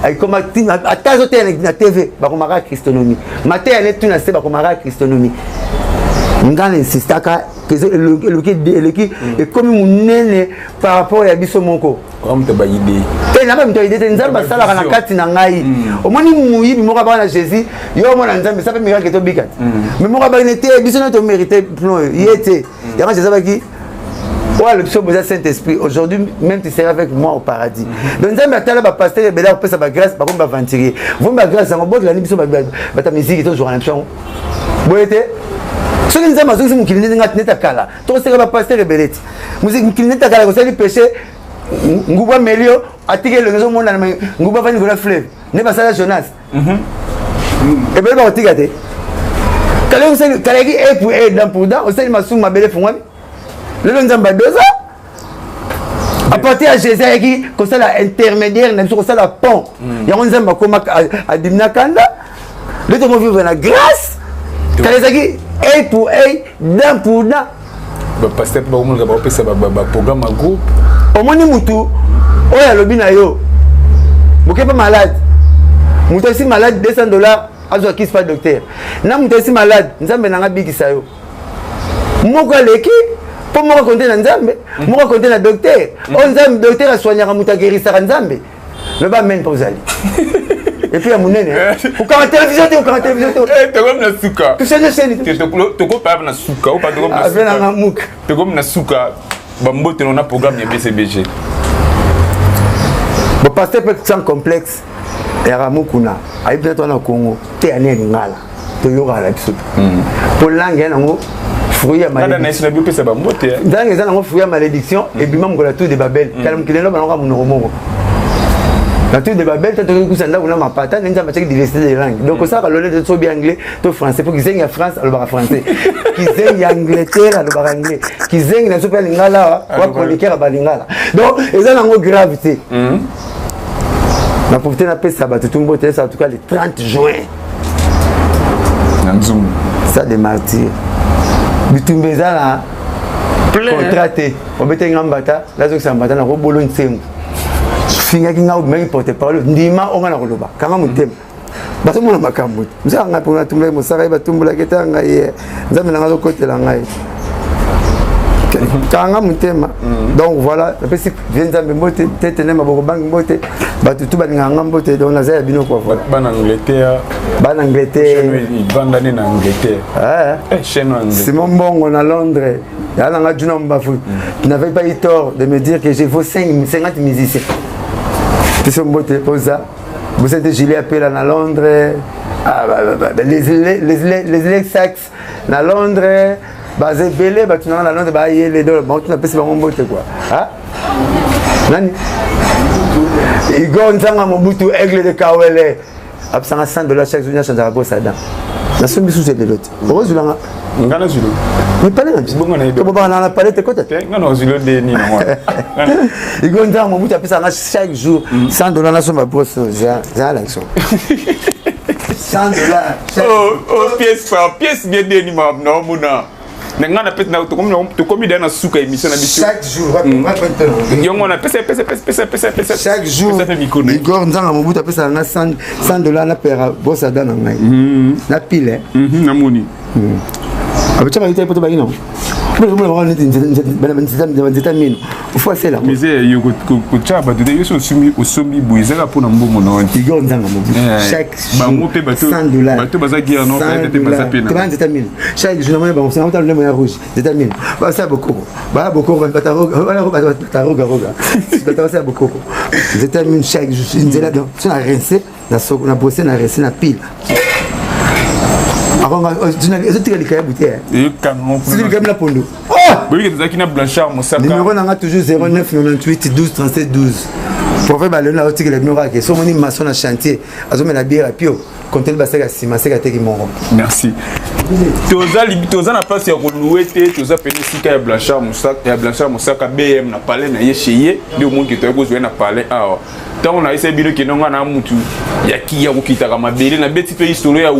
ay comme atazo té na TV ba komara christonomie maté ya netu na se ba komara christonomie ngana insistaka que le qui est comme munene par rapport à biso moko comme te ba idée te na ba mto idée nzamba sala kana kati na ngai omoni muyibi moko ba na Jésus yo mona nzambe ça fait miracle to bikat mais moko ba nete biso na to mériter plon yete ya ma Jésus ba ki ouais le psaume de Saint-Esprit aujourd'hui même tu seras avec moi au paradis donc nzambe atala ba pasteur bela ko pesa ba grâce ba ko ba venturier vous ba grâce en bot la ni biso ba ta musique to jour na psaume boyete ce qui nous a mazoué, c'est qu'il n'est pas kala. Toi, c'est que le pasteur est belé. Musique qu'il n'est pas kala, c'est le péché. Ngouba Melio, attirer le réseau monde, Ngouba va nous la fleuve. N'est pas ça la Jonas. Et bien, on t'a dit. Quand on sait que est pour aider dans pour dans, on sait que ma somme ma belle pour moi. Le long d'un bateau ça. À partir de Jésus, qui comme ça la intermédiaire, même comme ça la pont. Il y a un zamba comme à Dimna Kanda. Le temps vivre la grâce. Quand les amis et pour et d'un pour d'un. Bah pasteur ba umul ba pesa ba programme groupe. Au moins mutu oya lobi na yo. Boké pas malade. Mutu si malade $200 azo qui pas docteur. Na mutu si malade, nzambe na ngabikisa yo. Moko leki pour moi raconter na nzambe, moi raconter na docteur. On nzambe docteur a soigner mutu guérissera nzambe. Mais ba men pas uzali. Et puis à mon nene. Au camp télévision, au camp télévision. Eh, t'es comme la souka. Tu sais, je sais. T'es comme pas na souka ou pas t'es comme na souka. Avec la mouk. T'es comme na souka. Bambo, t'es dans un programme de BCBG. Bon, pasteur peut être sans complexe. Et à Ramukuna, à Ibn au Congo, t'es un ngala. T'es yoga la bisou. Pour langue, fruit à malédiction. Dans les années, fruit à malédiction, et puis même la tour de Babel. Calme qu'il est là, on a mon roman. La tour de Babel, tu as tout ça, on a ma patate, on a une diversité de langues. Donc, ça, on a tout bien anglais, tout français. Pour qu'ils aient en France, on va français. Qu'ils aient en Angleterre, on va anglais. Qu'ils aient en super lingala, on va chroniquer à lingala. Donc, ils ont une gravité. La pauvreté n'a pas ça, tout le monde est en tout cas le 30 juin. Ça des martyrs. Bitumbeza là, contraté. On met un gambata, là je suis en bata, on a rebolo une sème. Finga qui n'a pas même porté parole. Ndima on a la roloba. Quand on t'aime, bah tout le monde a makamut. Nous avons un peu de tout le monde, ça va être tout le monde qui est en gaïe. Nous avons un autre côté là gaïe. Donc voilà, si viens à me moter, tête n'est pas beaucoup bang moter, bah tout va bien en moter, donc on a ça bien quoi. Ban Angleterre. Ban Angleterre. Ban d'année en Angleterre. C'est mon bon, on a Londres. Il y a un jeune homme qui n'avait pas eu tort de me dire que j'ai vos 50 musiciens. Qui sont motés pour ça. Vous êtes gilet appelé à Londres, les Sax à Londres. Basé belé, bah tu n'as pas Londres, bah les deux, bah tu n'as pas si bon botte quoi. Hein? Nani? Igor Nzanga Mobutu aigle de Kawele. Absent à $100 chaque jour, je n'ai pas ça dedans. La somme sous cette l'autre. Heureusement là. Ngana Zulu. Mais pas là. Comment on a parlé de quoi? Non, Zulu de ni moi. Igor Nzanga Mobutu a fait ça chaque jour. $100 la somme à bosse, j'ai l'action. $100. Oh, pièce par pièce bien de ni moi, non mouna. N'engana na pesa na to komi dans souka émission na biso chaque jour yongo na pesa chaque jour Igor Nzanga Mobutu pesa na $100 na pera bossa dana ngai na pile na moni abacha ba ite poto ba ino mais faut faire là mais yo ko chaba de yo so sumi buizela pona mbongo na wanti Igor Nzanga Mobutu chaque $100 bato bazaki ya no peut-être bazapena chaque jour na ba on s'entend le moyen rouge détermine ba ça beaucoup ba beaucoup ba taroga ba ça beaucoup détermine chaque jour nzela donc tu as rincé na soko na bossé na rincé na pile avant tu n'as pas tiré le cahier bouteille et canon c'est le gamme la pondo oui que tu as Blanchard Moussaka numéro n'a toujours 09 98 12 37 12 pour faire ballon là tiré le numéro que so moni maçon na chantier azome na bière pio compter le bassin si maseka teki mongo merci toza na place ya louer te toza pene sika ya Blanchard Moussaka BM na parler na yesheye ndio monde qui to ko jouer na parler ah tant on a essayé bino ki nonga na mutu ya ki ya ko kitaka mabele na beti pe histoire ya